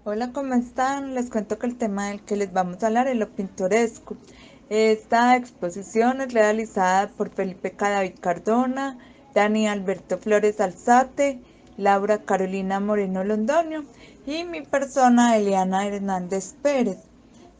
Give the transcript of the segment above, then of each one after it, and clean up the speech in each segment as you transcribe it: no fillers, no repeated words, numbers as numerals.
Hola, ¿cómo están? Les cuento que el tema del que les vamos a hablar es lo pintoresco. Esta exposición es realizada por Felipe Cadavid Cardona, Dani Alberto Flores Alzate, Laura Carolina Moreno Londoño y mi persona Eliana Hernández Pérez.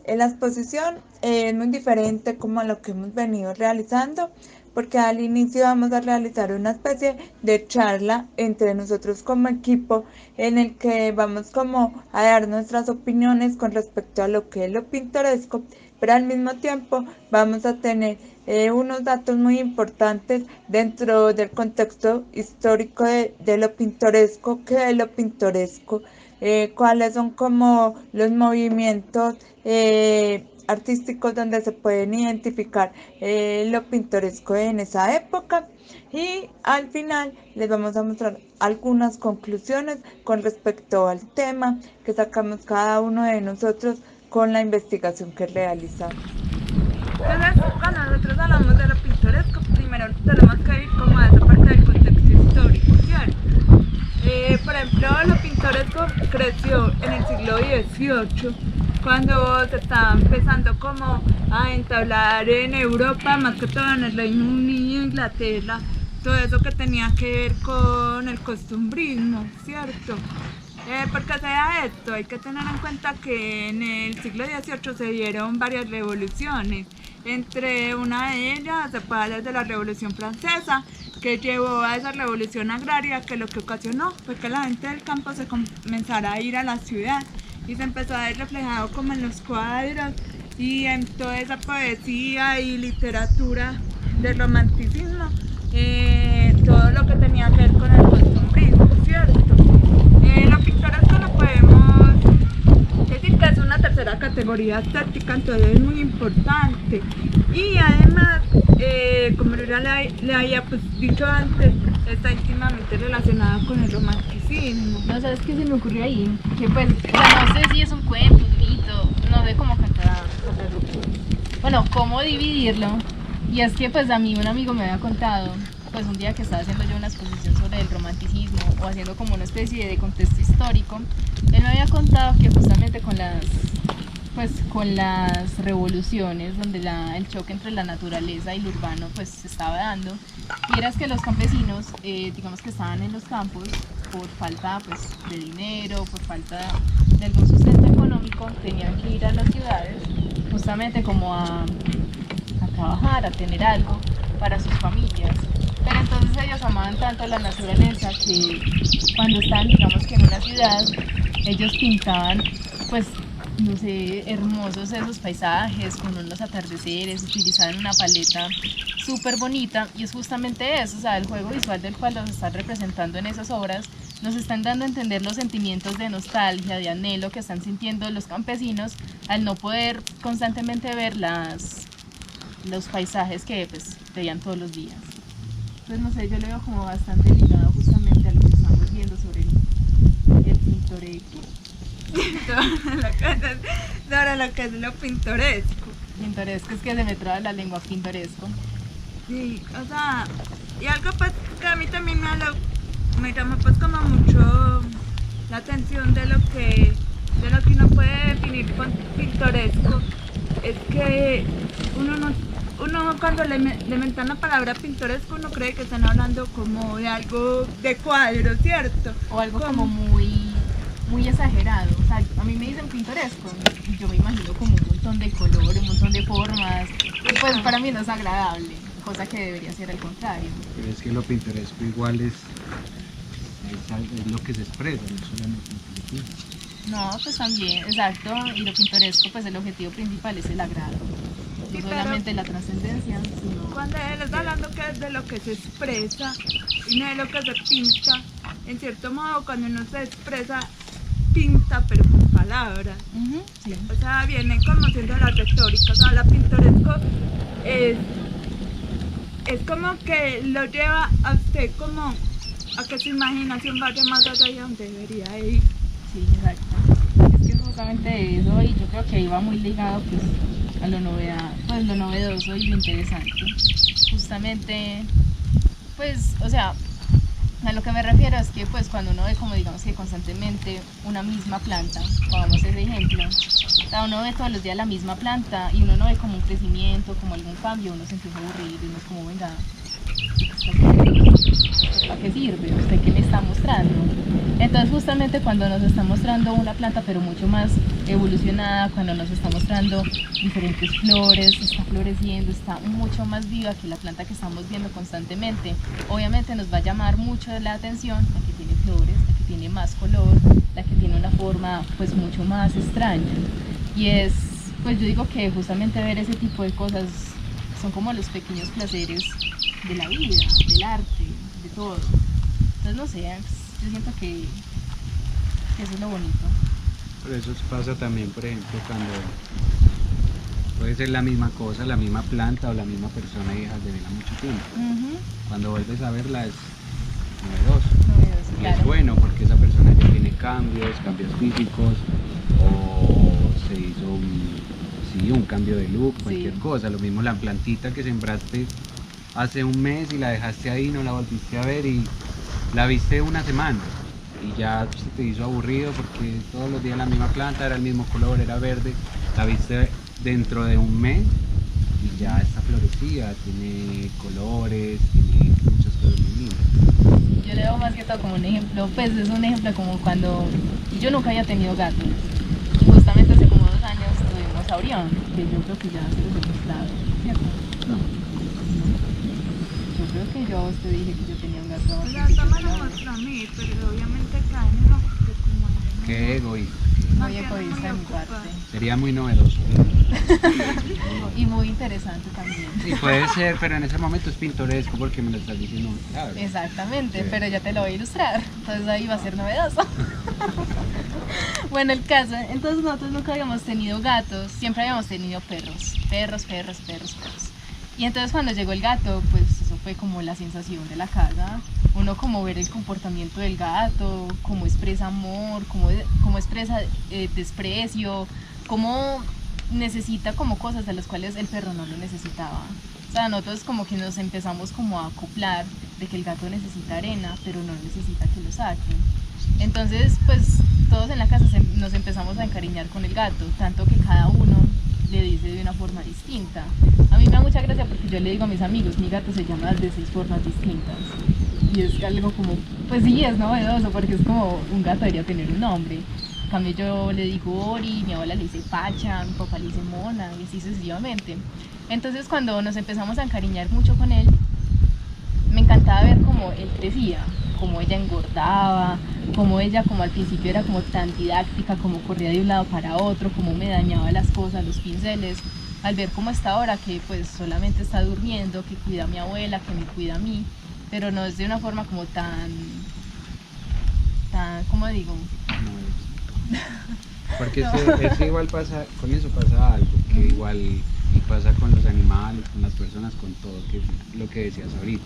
En la exposición es muy diferente como a lo que hemos venido realizando, porque al inicio vamos a realizar una especie de charla entre nosotros como equipo en el que vamos como a dar nuestras opiniones con respecto a lo que es lo pintoresco, pero al mismo tiempo vamos a tener unos datos muy importantes dentro del contexto histórico de lo pintoresco, qué es lo pintoresco, cuáles son como los movimientos artísticos donde se pueden identificar lo pintoresco en esa época, y al final les vamos a mostrar algunas conclusiones con respecto al tema que sacamos cada uno de nosotros con la investigación que realizamos. Entonces, cuando nosotros hablamos de lo pintoresco, primero tenemos que ir como a esa parte del contexto histórico, ¿cierto? Por ejemplo, lo pintoresco creció en el siglo XVIII, cuando se estaba empezando como a entablar en Europa, más que todo en el Reino Unido, Inglaterra, todo eso que tenía que ver con el costumbrismo, ¿cierto? ¿Por qué se da esto? Hay que tener en cuenta que en el siglo XVIII se dieron varias revoluciones. Entre una de ellas se puede hablar de la Revolución Francesa, que llevó a esa revolución agraria, que lo que ocasionó fue que la gente del campo se comenzara a ir a la ciudad y se empezó a ver reflejado como en los cuadros y en toda esa poesía y literatura del romanticismo, todo lo que tenía que ver con el costumbrismo, ¿cierto? Lo pintoresco lo podemos decir que es una tercera categoría estética, entonces es muy importante. Y además, como ya le había pues, dicho antes, está íntimamente relacionada con el romanticismo. No, ¿sabes qué se me ocurrió ahí? Que pues, o sea, no sé si es un cuento, un mito, no sé cómo contarlo. Bueno, cómo dividirlo. Y es que pues a mí un amigo me había contado, pues un día que estaba haciendo yo una exposición sobre el romanticismo o haciendo como una especie de contexto histórico, él me había contado que justamente con las revoluciones donde el choque entre la naturaleza y lo urbano pues se estaba dando, y era que los campesinos, digamos que estaban en los campos por falta pues de dinero, por falta de algún sustento económico, tenían que ir a las ciudades justamente como a trabajar, a tener algo para sus familias. Pero entonces ellos amaban tanto la naturaleza que cuando estaban, digamos que en una ciudad, ellos pintaban, pues, no sé, hermosos esos paisajes, con unos atardeceres, utilizaban una paleta súper bonita, y es justamente eso, o sea, el juego visual del cual los están representando en esas obras, nos están dando a entender los sentimientos de nostalgia, de anhelo que están sintiendo los campesinos al no poder constantemente ver los paisajes que pues veían todos los días. Entonces no sé, yo lo veo como bastante ligado justamente a lo que estamos viendo sobre el pintoresco. Sobre lo que es lo pintoresco. Pintoresco es que se me traba la lengua, pintoresco. Sí, o sea, y algo pues que a mí también me llama pues como mucho la atención de lo que uno puede definir con pintoresco, es que uno cuando le mentan la palabra pintoresco, uno cree que están hablando como de algo de cuadro, ¿cierto? O algo como muy exagerado. O sea, a mí me dicen pintoresco y yo me imagino como un montón de colores, un montón de formas. Y pues para mí no es agradable, cosa que debería ser al contrario. Pero es que lo pintoresco igual es lo que se expresa, no solamente lo que se pinta. No, pues también, exacto. Y lo pintoresco, pues el objetivo principal es el agrado. No Sí, solamente la trascendencia, sino... cuando él está hablando que es de lo que se expresa y no de lo que se pinta, en cierto modo cuando uno se expresa, pinta pero con palabras. Sí. O sea, viene como siendo la retórica, o sea, la pintoresco es, es como que lo lleva a usted como a que su imaginación vaya más allá de donde debería ir. Sí, exacto. Es que es justamente eso, y yo creo que iba muy ligado pues a lo pues lo novedoso y lo interesante. Justamente, pues, o sea, A lo que me refiero es que pues cuando uno ve como digamos que constantemente una misma planta, pongamos ese ejemplo, o sea, uno ve todos los días la misma planta y uno no ve como un crecimiento, como algún cambio, uno se empieza a aburrir y uno es como, venga, ¿para qué sirve? ¿Usted qué me está mostrando? Entonces justamente cuando nos está mostrando una planta pero mucho más evolucionada, cuando nos está mostrando diferentes flores, está floreciendo, está mucho más viva que la planta que estamos viendo constantemente, obviamente nos va a llamar mucho la atención la que tiene flores, la que tiene más color, la que tiene una forma pues mucho más extraña. Y es, pues yo digo que justamente ver ese tipo de cosas son como los pequeños placeres de la vida, del arte, de todo. Entonces no sé, yo siento que eso es lo bonito. Pero eso pasa también, por ejemplo, cuando puede ser la misma cosa, la misma planta o la misma persona y dejas de verla mucho tiempo. Cuando vuelves a verla es novedoso. Novedoso, Y claro. es bueno porque esa persona ya tiene cambios físicos, o se hizo un cambio de look, cualquier Sí. cosa. Lo mismo la plantita que sembraste hace un mes y la dejaste ahí, no la volviste a ver y la viste una semana y ya se te hizo aburrido porque todos los días la misma planta, era el mismo color, era verde, la viste dentro de un mes y ya está florecida, tiene colores, tiene muchas cosas muy lindas. Yo le veo más que todo como un ejemplo, pues es un ejemplo como cuando yo nunca había tenido gatos. Y justamente hace como 2 años tuvimos a Orión, que yo creo que ya se los he mostrado, ¿cierto? Yo creo que yo a usted dije que yo tenía un gato. O sea, toma lo muestro a mí, pero obviamente cada uno, porque como ella Qué egoísta, Muy egoísta de mi parte. sería muy novedoso. Y muy interesante también. Sí, puede ser, pero en ese momento es pintoresco porque me lo estás diciendo, ¿sabes? Exactamente, Sí. pero ya te lo voy a ilustrar, entonces ahí va a ser novedoso. Bueno, el caso, entonces nosotros nunca habíamos tenido gatos, siempre habíamos tenido perros. Y entonces cuando llegó el gato, pues eso fue como la sensación de la casa. Uno como ver el comportamiento del gato, cómo expresa amor, cómo expresa desprecio, cómo necesita como cosas de las cuales el perro no lo necesitaba. O sea, nosotros como que nos empezamos como a acoplar de que el gato necesita arena, pero no necesita que lo saquen. Entonces, pues todos en la casa nos empezamos a encariñar con el gato, tanto que cada uno le dice de una forma distinta. A mí me da mucha gracia porque yo le digo a mis amigos, mi gato se llama de 6 formas distintas. Y es algo como, pues sí, es novedoso porque es como un gato debería tener un nombre. En cambio yo le digo Ori, mi abuela le dice Pacha, mi papá le dice Mona y así sucesivamente. Entonces cuando nos empezamos a encariñar mucho con él, me encantaba ver cómo él crecía, cómo ella engordaba, cómo ella como al principio era como tan didáctica, como corría de un lado para otro, cómo me dañaba las cosas, los pinceles, al ver cómo está ahora que pues solamente está durmiendo, que cuida a mi abuela, que me cuida a mí, pero no es de una forma como tan, ¿cómo digo? Porque No. ese igual pasa, con eso pasa algo, que igual y pasa con los animales, con las personas, con todo, que es lo que decías ahorita.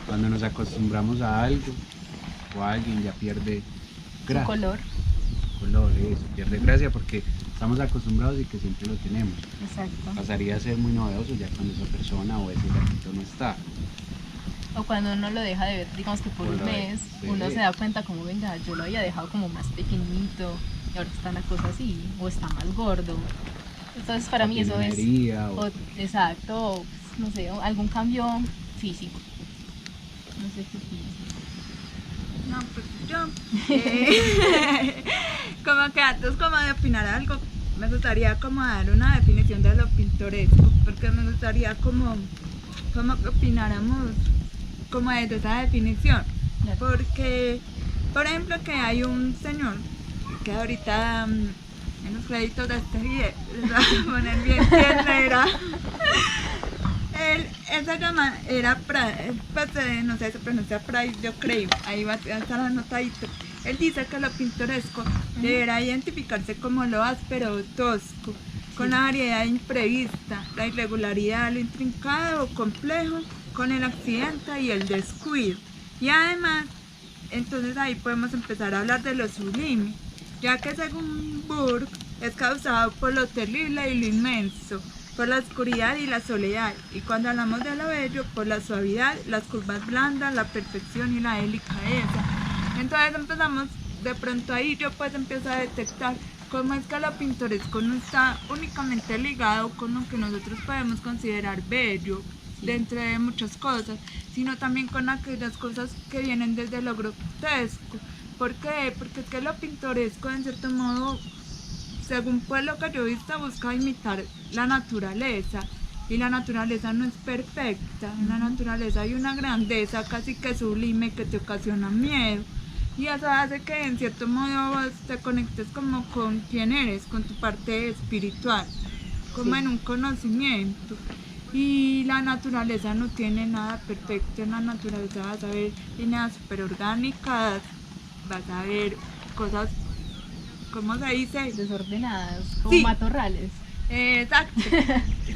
Cuando nos acostumbramos a algo o a alguien ya pierde Su gracia. color. Color, eso, pierde gracia porque estamos acostumbrados y que siempre lo tenemos. Exacto. Pasaría a ser muy novedoso ya cuando esa persona o ese gatito no está. O cuando uno lo deja de ver, digamos que por O un lo de- mes, sí. uno se da cuenta como, venga, yo lo había dejado como más pequeñito y ahora está una cosa así, o está más gordo. Entonces para O mí tiene eso una es, herida, o- exacto, o, no sé, o algún cambio físico. No sé qué opinas. No, pues yo, como que antes como de opinar algo, me gustaría como dar una definición de lo pintoresco, porque me gustaría como que opináramos como de esa definición, Claro. porque, por ejemplo, que hay un señor que ahorita en los créditos de este video, les voy a poner bien quién era. Él se llama, era Price, no sé, se pronuncia Price, yo creo, ahí va a estar anotadito. Él dice que lo pintoresco deberá identificarse como lo áspero o tosco, con la variedad imprevista, la irregularidad, lo intrincado o complejo, con el accidente y el descuido. Y además, entonces ahí podemos empezar a hablar de lo sublime, ya que según Burke es causado por lo terrible y lo inmenso, por la oscuridad y la soledad. Y cuando hablamos de lo bello, por la suavidad, las curvas blandas, la perfección y la delicadeza. Entonces empezamos, de pronto ahí yo pues empiezo a detectar cómo es que lo pintoresco no está únicamente ligado con lo que nosotros podemos considerar bello, dentro de muchas cosas, sino también con aquellas cosas que vienen desde lo grotesco. ¿Por qué? Porque es que lo pintoresco, en cierto modo, según pues lo que yo he visto, busca imitar la naturaleza, y la naturaleza no es perfecta. En la naturaleza hay una grandeza casi que sublime que te ocasiona miedo, y eso hace que en cierto modo vos te conectes como con quién eres, con tu parte espiritual, como en un conocimiento. Y la naturaleza no tiene nada perfecto. En la naturaleza vas a ver líneas super orgánicas, vas a ver cosas, ¿cómo se dice? Desordenadas, como Sí. matorrales. Exacto,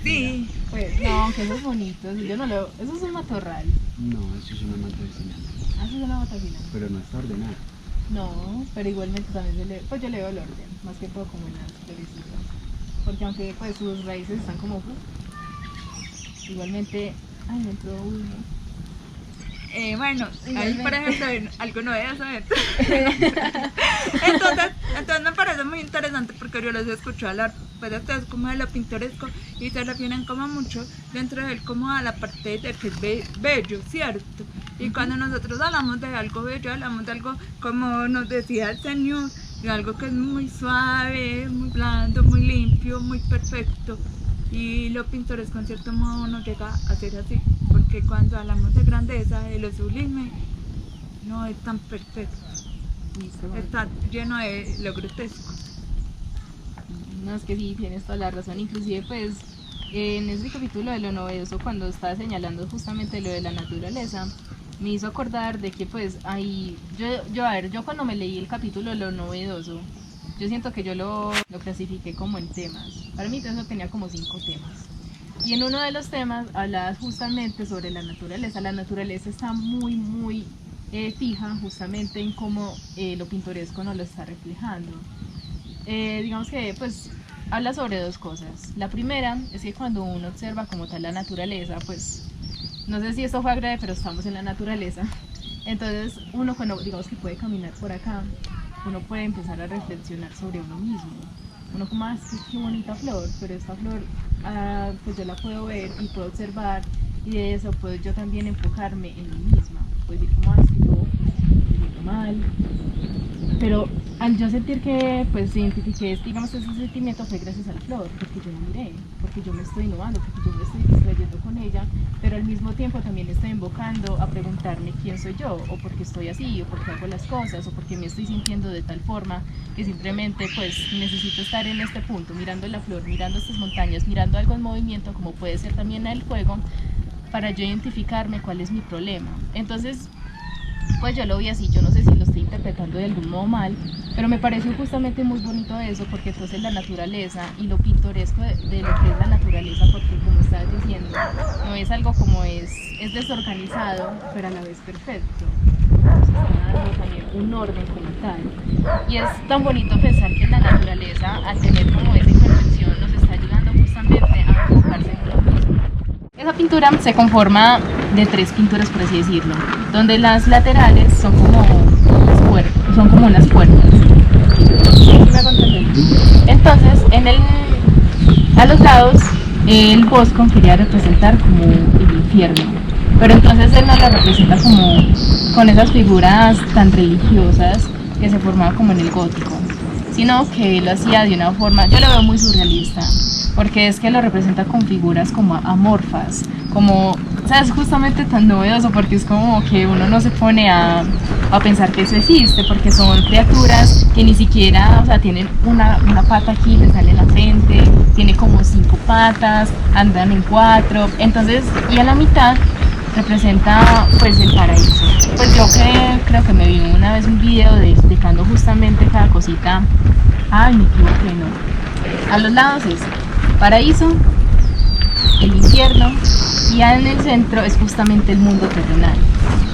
sí. Pues, no, que eso es bonito, yo no lo... Eso es un matorral. No, eso es una mata vecinal, Ah, eso es una matacina. pero no está ordenada. No, pero igualmente también pues yo le veo el orden, más que todo como en las florecitas. Porque aunque pues sus raíces están como... igualmente... Ay, me entró uno. Bueno, ahí por ejemplo algo no debe saber. Entonces me parece muy interesante porque yo les escucho hablar pues de ustedes como de lo pintoresco y se refieren como mucho dentro de él como a la parte de que es bello, ¿cierto? Y cuando nosotros hablamos de algo bello, hablamos de algo como nos decía el Señor, de algo que es muy suave, muy blando, muy limpio, muy perfecto. Y lo pintoresco en cierto modo no llega a ser así, porque cuando hablamos de grandeza, de lo sublime, no es tan perfecto, está lleno de lo grotesco. No, es que sí, tienes toda la razón. Inclusive pues en ese capítulo de lo novedoso, cuando estaba señalando justamente lo de la naturaleza, me hizo acordar de que pues ahí, yo cuando me leí el capítulo de lo novedoso, yo siento que yo lo clasifiqué como en temas. Para mí eso tenía como 5 temas. Y en uno de los temas hablaba justamente sobre la naturaleza. La naturaleza está muy fija justamente en cómo lo pintoresco nos lo está reflejando. Digamos que pues habla sobre 2 cosas. La primera es que cuando uno observa como tal la naturaleza, pues no sé si esto fue agrade, pero estamos en la naturaleza. Entonces uno cuando digamos que puede caminar por acá, uno puede empezar a reflexionar sobre uno mismo. Uno como, qué bonita flor, pero esta flor pues yo la puedo ver y puedo observar, y de eso puedo yo también enfocarme en mí misma. Puedo decir como, es que yo me siento mal, pero al yo sentir que pues identifiqué, digamos, ese sentimiento fue gracias a la flor, porque yo la miré, porque yo me estoy innovando, porque yo me estoy distrayendo con ella, pero al mismo tiempo también estoy invocando a preguntarme quién soy yo, o por qué estoy así, o por qué hago las cosas, o por qué me estoy sintiendo de tal forma que simplemente pues necesito estar en este punto, mirando la flor, mirando estas montañas, mirando algo en movimiento, como puede ser también el fuego, para yo identificarme cuál es mi problema. Entonces pues yo lo vi así, yo no sé si lo estoy interpretando de algún modo mal, pero me pareció justamente muy bonito eso, porque entonces la naturaleza y lo pintoresco de lo que es la naturaleza, porque como estabas diciendo, no es algo como es desorganizado, pero a la vez perfecto. Entonces está dando también un orden como tal. Y es tan bonito pensar que la naturaleza, al tener como esa imperfección, nos está ayudando justamente a enfocarse en uno mismo. Esa pintura se conforma de 3 pinturas, por así decirlo, donde las laterales son como unas puertas. Entonces, a los lados, el Bosco quería representar como el infierno, pero entonces él no lo representa como con esas figuras tan religiosas que se formaban como en el gótico, sino que lo hacía de una forma, yo lo veo muy surrealista, porque es que lo representa con figuras como amorfas, como, o sea, es justamente tan novedoso porque es como que uno no se pone a pensar que eso existe, porque son criaturas que ni siquiera, o sea, tienen una pata aquí, le sale en la frente, tiene como 5 patas, andan en 4, entonces, y a la mitad representa pues el paraíso. Pues yo creo que me vi una vez un video explicando justamente cada cosita. Ay, me equivoqué, no. A los lados es paraíso, el infierno, y en el centro es justamente el mundo terrenal.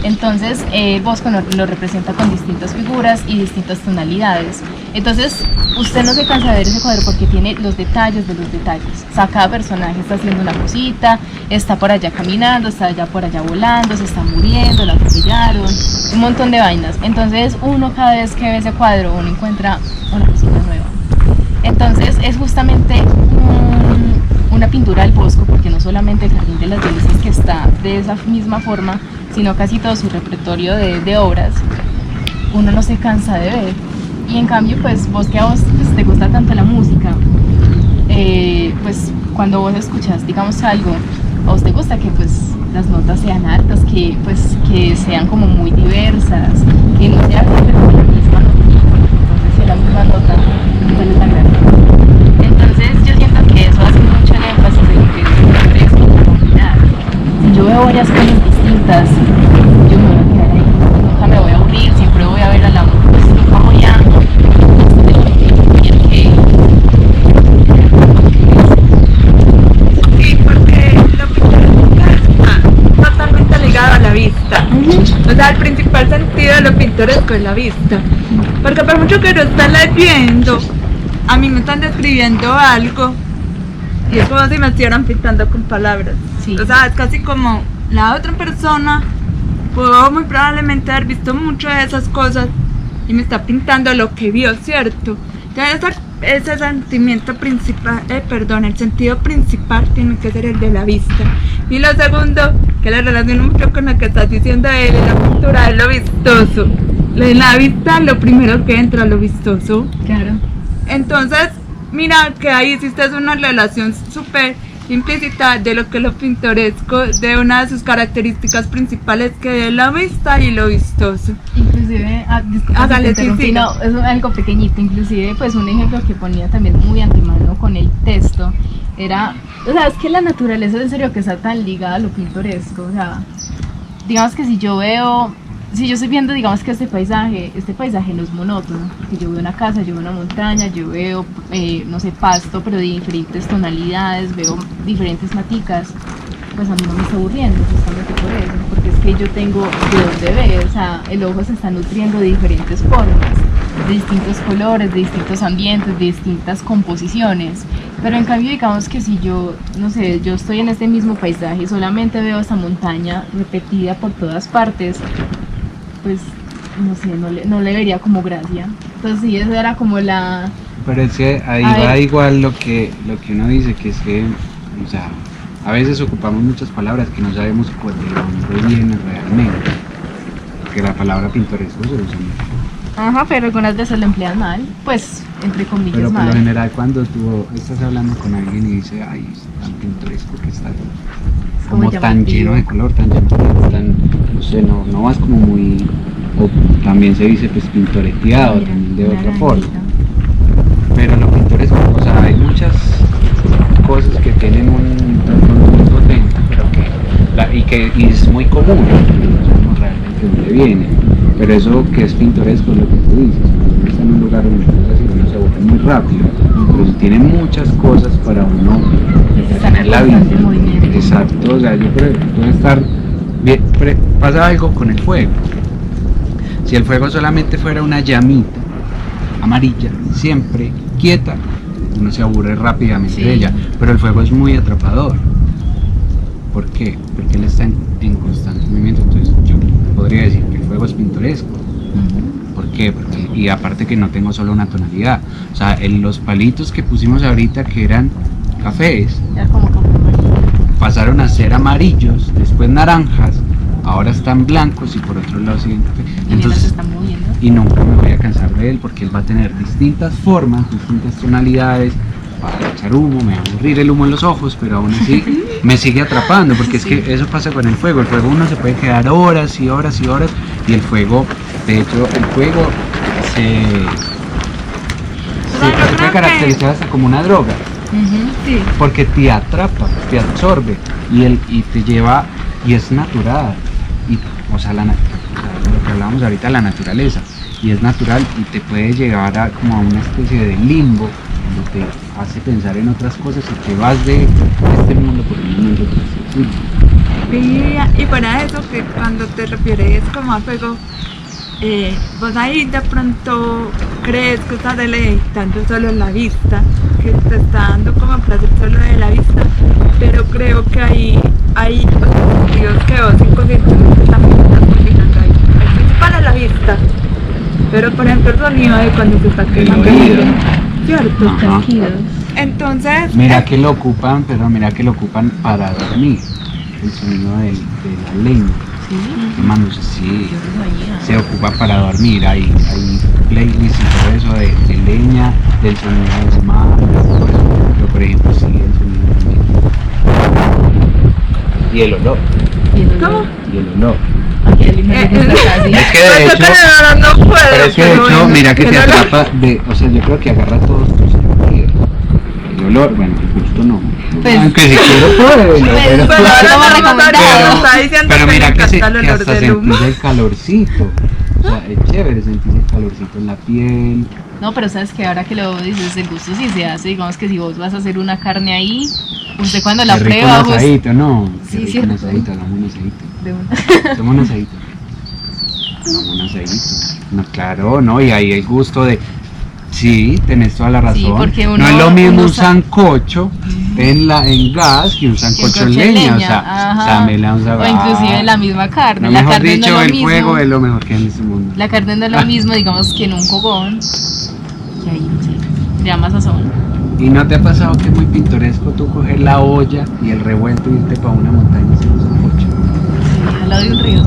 Entonces Bosco lo representa con distintas figuras y distintas tonalidades. Entonces usted no se cansa de ver ese cuadro porque tiene los detalles de los detalles. O sea, cada personaje está haciendo una cosita, está por allá caminando, está allá por allá volando, se está muriendo, la atropellaron, un montón de vainas. Entonces uno cada vez que ve ese cuadro, uno encuentra una cosita nueva. Entonces es justamente una pintura del Bosco, porque no solamente el Jardín de las Delicias que está de esa misma forma, sino casi todo su repertorio de obras, uno no se cansa de ver. Y en cambio, pues vos que a vos pues, te gusta tanto la música, pues cuando vos escuchas, digamos, algo, a vos te gusta que pues las notas sean altas, que sean como muy diversas, que no sea siempre como la misma nota, entonces si la misma nota, ¿cuál es la gracia? Entonces yo siento que eso hace mucho el énfasis en lo que es la comunidad. Si yo veo varias cosas distintas, yo me voy a quedar ahí, nunca me voy a aburrir, siempre voy a ver a la pues nunca voy a Sí, porque lo pintoresco está totalmente ligado a la vista. O sea, el principal sentido de lo pintoresco es la vista. Porque por mucho que lo estén leyendo, a mí me están describiendo algo y es como si me estuvieran pintando con palabras. Sí. O sea, es casi como la otra persona pudo muy probablemente haber visto mucho de esas cosas y me está pintando lo que vio, ¿cierto? Entonces ese sentimiento principal, el sentido principal tiene que ser el de la vista. Y lo segundo, que le relaciono mucho con lo que estás diciendo de la pintura, es lo vistoso. En la vista lo primero que entra, lo vistoso. Claro. Entonces, mira que ahí hiciste una relación súper implícita de lo que es lo pintoresco, de una de sus características principales, que es la vista y lo vistoso. Inclusive, disculpa si te interrumpí, sí. no, es algo pequeñito, inclusive pues un ejemplo que ponía también muy antemano con el texto, era, o sea, es que la naturaleza en serio que está tan ligada a lo pintoresco, o sea, digamos que si yo estoy viendo, digamos que este paisaje no es monótono, que yo veo una casa, yo veo una montaña, yo veo, no sé, pasto, pero de diferentes tonalidades, veo diferentes maticas, pues a mí no me está aburriendo justamente por eso, porque es que yo tengo de dónde ver, o sea, el ojo se está nutriendo de diferentes formas, de distintos colores, de distintos ambientes, de distintas composiciones, pero en cambio digamos que si yo, no sé, yo estoy en este mismo paisaje y solamente veo esta montaña repetida por todas partes, pues no sé, no le vería como gracia. Entonces sí, eso era como la... Pero es que ahí va igual lo que uno dice, que es que, o sea, a veces ocupamos muchas palabras que no sabemos de dónde vienen realmente. Porque la palabra pintoresco se usa mucho. Ajá, pero algunas veces lo emplean mal, pues, entre comillas, Pero por mal. lo general cuando tú estás hablando con alguien y dice, ay, es tan pintoresco que está como tan lleno de color, tan llamativo, tan, no sé, no vas como muy, o también se dice pues pintoreteado, Mira, también de una otra granjita. forma. Pero lo pintoresco, o sea, hay muchas cosas que tienen un trasfondo muy potente, pero y es muy común, no sabemos realmente dónde viene. Pero eso que es pintoresco es lo que tú dices, cuando uno está en un lugar donde uno se aburre muy rápido, pero si tiene muchas cosas para uno entretener la vida. Exacto, o sea, yo puedo estar bien, pasa algo con el fuego. Si el fuego solamente fuera una llamita amarilla, siempre quieta, uno se aburre rápidamente de ella, pero el fuego es muy atrapador. ¿Por qué? Porque él está en constante movimiento, entonces yo podría decir que el fuego es pintoresco. ¿Por qué? Y aparte que no tengo solo una tonalidad, o sea, los palitos que pusimos ahorita que eran cafés, Ya como café amarillo. pasaron a ser amarillos, después naranjas, ahora están blancos y por otro lado siguen café. Y mientras se están moviendo. Y nunca me voy a cansar de él porque él va a tener distintas formas, distintas tonalidades, va a echar humo, me va a aburrir el humo en los ojos, pero aún así me sigue atrapando, porque es que eso pasa con el fuego uno se puede quedar horas y horas y horas, y el fuego, de hecho el fuego se puede caracterizar hasta como una droga, Sí. porque te atrapa, te absorbe y te lleva, y es natural, y, o sea, lo que hablábamos ahorita, la naturaleza, y es natural y te puede llevar como a una especie de limbo como te hace pensar en otras cosas y te vas de este mundo por un momento Y para eso, que cuando te refieres como a fuego, vos ahí de pronto crees que estás deleitando solo en la vista, que te está dando como placer solo de la vista, pero creo que hay otros sentidos que vos inconscientemente también estás combinando ahí. El principal es la vista, pero por ejemplo el sonido de cuando se está quemando el oído. aire, ¿cierto? Ajá. Tranquilos. Entonces, Mira que lo ocupan, mira que lo ocupan para dormir, el sonido de la leña. Sí, Quemándose, sí, yo no sabía. se ocupa para dormir, hay playlists y todo eso de leña, del sonido del mar, todo eso. Pero por ejemplo sí, el sonido también. Y el olor, ¿Y el olor? ¿cómo? y el olor. Aquí el me gusta casi. Es que de hecho, no puedo, pero es que de hecho, bueno, mira que el te olor. atrapa o sea, yo creo que agarra todos tus sentidos. El olor, bueno, el gusto no. Pues- Aunque si quiero puedo, Pues, pero, bueno, no me recomendado. Está diciendo pero que mira le que, encanta el que olor hasta del humo. sentís el calorcito. O sea, es chévere sentir el calorcito en la piel. No, pero sabes que ahora que lo dices, el gusto sí se hace. Digamos que si vos vas a hacer una carne ahí, usted cuando la Qué rico prueba, un vos... asadito, ¿no? Qué Sí, rico cierto. un asadito, hagamos un asadito. De una. Hagamos un asadito. Hagamos un asadito. No, claro, ¿no? Y ahí el gusto de... Sí, tenés toda la razón. Sí, porque no uno- es lo mismo uno un sancocho en gas que un sancocho en leña. O sea, ajá. me la vamos a O inclusive la misma carne. No, La mejor carne dicho, no es el lo mismo. fuego es lo mejor que hay en este mundo. La carne no es lo mismo, digamos, que en un fogón. Que ahí, sí, le da más sazón. ¿Y no te ha pasado que es muy pintoresco tú coger la olla y el revuelto y irte para una montaña y hacer un sancocho? Al lado de un río.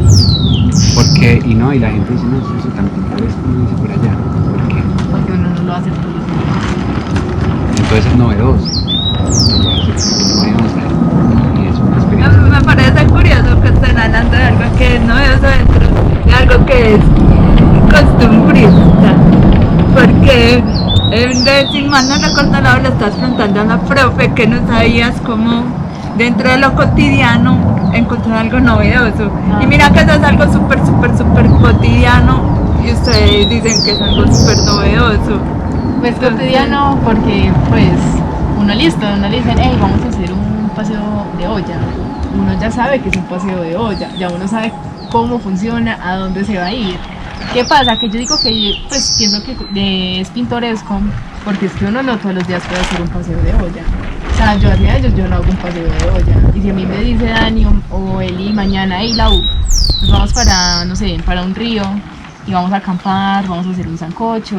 Porque, y la gente dice, no, eso es tan pintoresco, no dice por allá. ¿Por qué? Porque uno no lo hace todos los días. Entonces es novedoso. Y es una experiencia. Me parece curioso que estén hablando de algo que no es dentro de algo que es costumbrista, porque sin mal no recuerdo la le estás preguntando a la profe que no sabías cómo dentro de lo cotidiano encontrar algo novedoso, y mira que eso es algo súper cotidiano y ustedes dicen que es algo súper novedoso. Pues cotidiano, porque pues uno le dicen, hey, vamos a hacer un paseo de olla. Uno ya sabe que es un paseo de olla, ya uno sabe cómo funciona, a dónde se va a ir. ¿Qué pasa? Que yo digo que, pues pienso que es pintoresco, porque es que uno no todos los días puede hacer un paseo de olla. O sea, yo hacia ellos yo no hago un paseo de olla. Y si a mí me dice Dani o Eli mañana, hey Lau, nos vamos para, no sé, para un río y vamos a acampar, vamos a hacer un sancocho,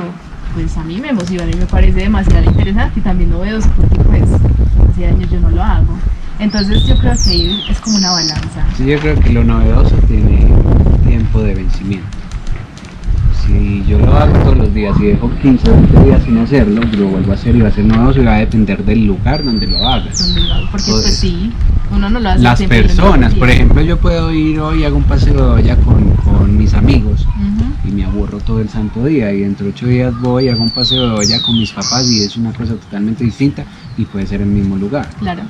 pues a mí me emociona y me parece demasiado interesante y también novedoso, porque pues hace años yo no lo hago. Entonces yo creo que ahí es como una balanza. Sí, yo creo que lo novedoso tiene tiempo de vencimiento. Si yo lo hago todos los días y dejo 15 o 20 días sin hacerlo, lo vuelvo a hacer y va a ser novedoso y va a depender del lugar donde lo hagas. Donde lo hago, porque Todo pues eso. sí, uno no lo hace Las siempre personas, todos por los días. ejemplo, yo puedo ir hoy, hago un paseo de olla con mis amigos Ujú. y me aburro todo el santo día y dentro de 8 días voy, hago un paseo de olla con mis papás y es una cosa totalmente distinta y puede ser en el mismo lugar. Claro.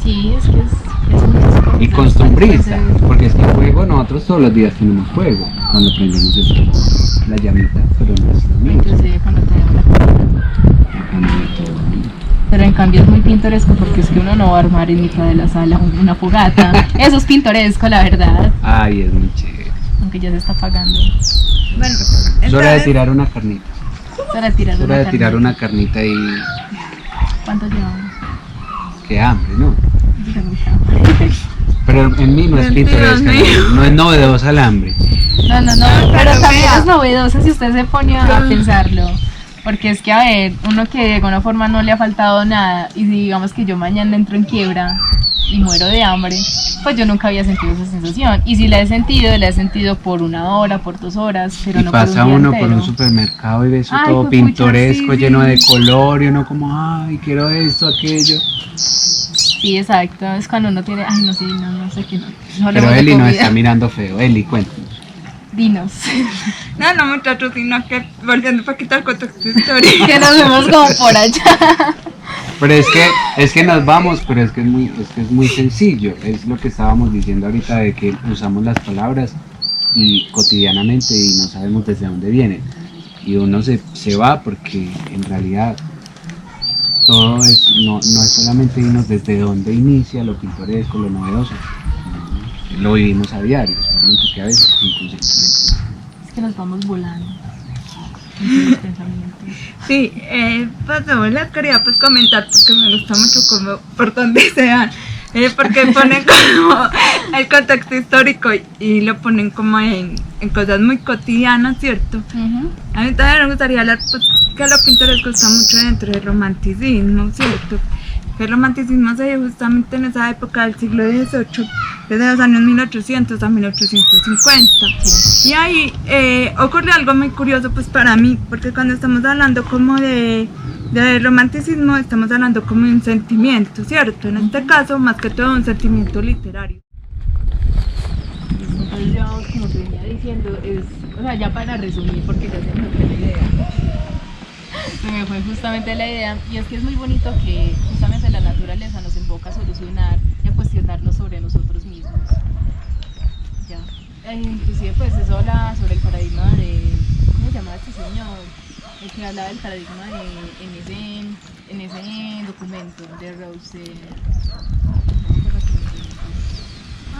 Sí, es que es muchas cosas. Y costumbrista, Entonces, porque es que fuego, nosotros todos los días tenemos fuego cuando prendemos el fuego, la llamita, pero no es lo mismo. inclusive cuando tenemos la comida. Acá no hay todo. Pero en cambio es muy pintoresco porque es que uno no va a armar en mitad de la sala una fogata. Eso es pintoresco, la verdad. Ay, es muy chévere. Aunque ya se está apagando. Bueno, Es hora de entonces- tirar una carnita. Para tirar Es hora de una tirar carne. una carnita y ¿Cuánto llevamos? qué hambre, ¿no? Yo tengo mucha hambre. Pero en mí no es Dios pintoresca, mío. no es novedosa el hambre. No, pero pero también vea. es novedoso si usted se pone a pensarlo. Porque es que, a ver, uno que de alguna forma no le ha faltado nada, y si digamos que yo mañana entro en quiebra y muero de hambre, pues yo nunca había sentido esa sensación. Y si la he sentido por 1 hora, por 2 horas, pero Y no por pasa un día uno por entero. un supermercado y ve eso Ay, todo juepucha, pintoresco, sí, lleno sí. de color y uno como, ay, quiero esto, aquello. Sí, exacto, es cuando uno tiene, ay, no sé, no sé qué, no Pero hablemos de Eli nos comida. está mirando feo. Eli, cuéntanos. Dinos, No, muchachos, sino que volviendo un poquito al contexto histórico. que nos vemos como por allá. Pero es que nos vamos, pero es que es muy sencillo. Es lo que estábamos diciendo ahorita de que usamos las palabras y cotidianamente y no sabemos desde dónde vienen. Y uno se va porque en realidad todo es, no es solamente irnos desde donde inicia lo pintoresco, lo novedoso, lo vivimos a diario, simplemente que a veces inconscientemente. Es que nos vamos volando en los pensamientos. Sí, pues yo les quería pues comentar porque me gusta mucho como por donde sean, porque ponen como el contexto histórico y lo ponen como en cosas muy cotidianas, ¿cierto? A mí también me gustaría hablar pues, que lo pintoresco está mucho dentro del romanticismo, ¿cierto? Que el romanticismo se dio justamente en esa época del siglo XVIII, desde los años 1800 a 1850. Y ahí ocurre algo muy curioso pues para mí, porque cuando estamos hablando como de romanticismo, estamos hablando como de un sentimiento, ¿cierto? En este caso, más que todo, un sentimiento literario. Entonces, ya, como te venía diciendo, o sea, ya para resumir, porque ya se me fue la idea. Se me fue justamente la idea, y es que es muy bonito que justamente la naturaleza nos invoca a solucionar y a cuestionarnos sobre nosotros mismos. Ya. Inclusive, pues, eso habla sobre el paradigma de, ¿cómo se llama este señor? El que hablaba del paradigma en ese documento de Rose.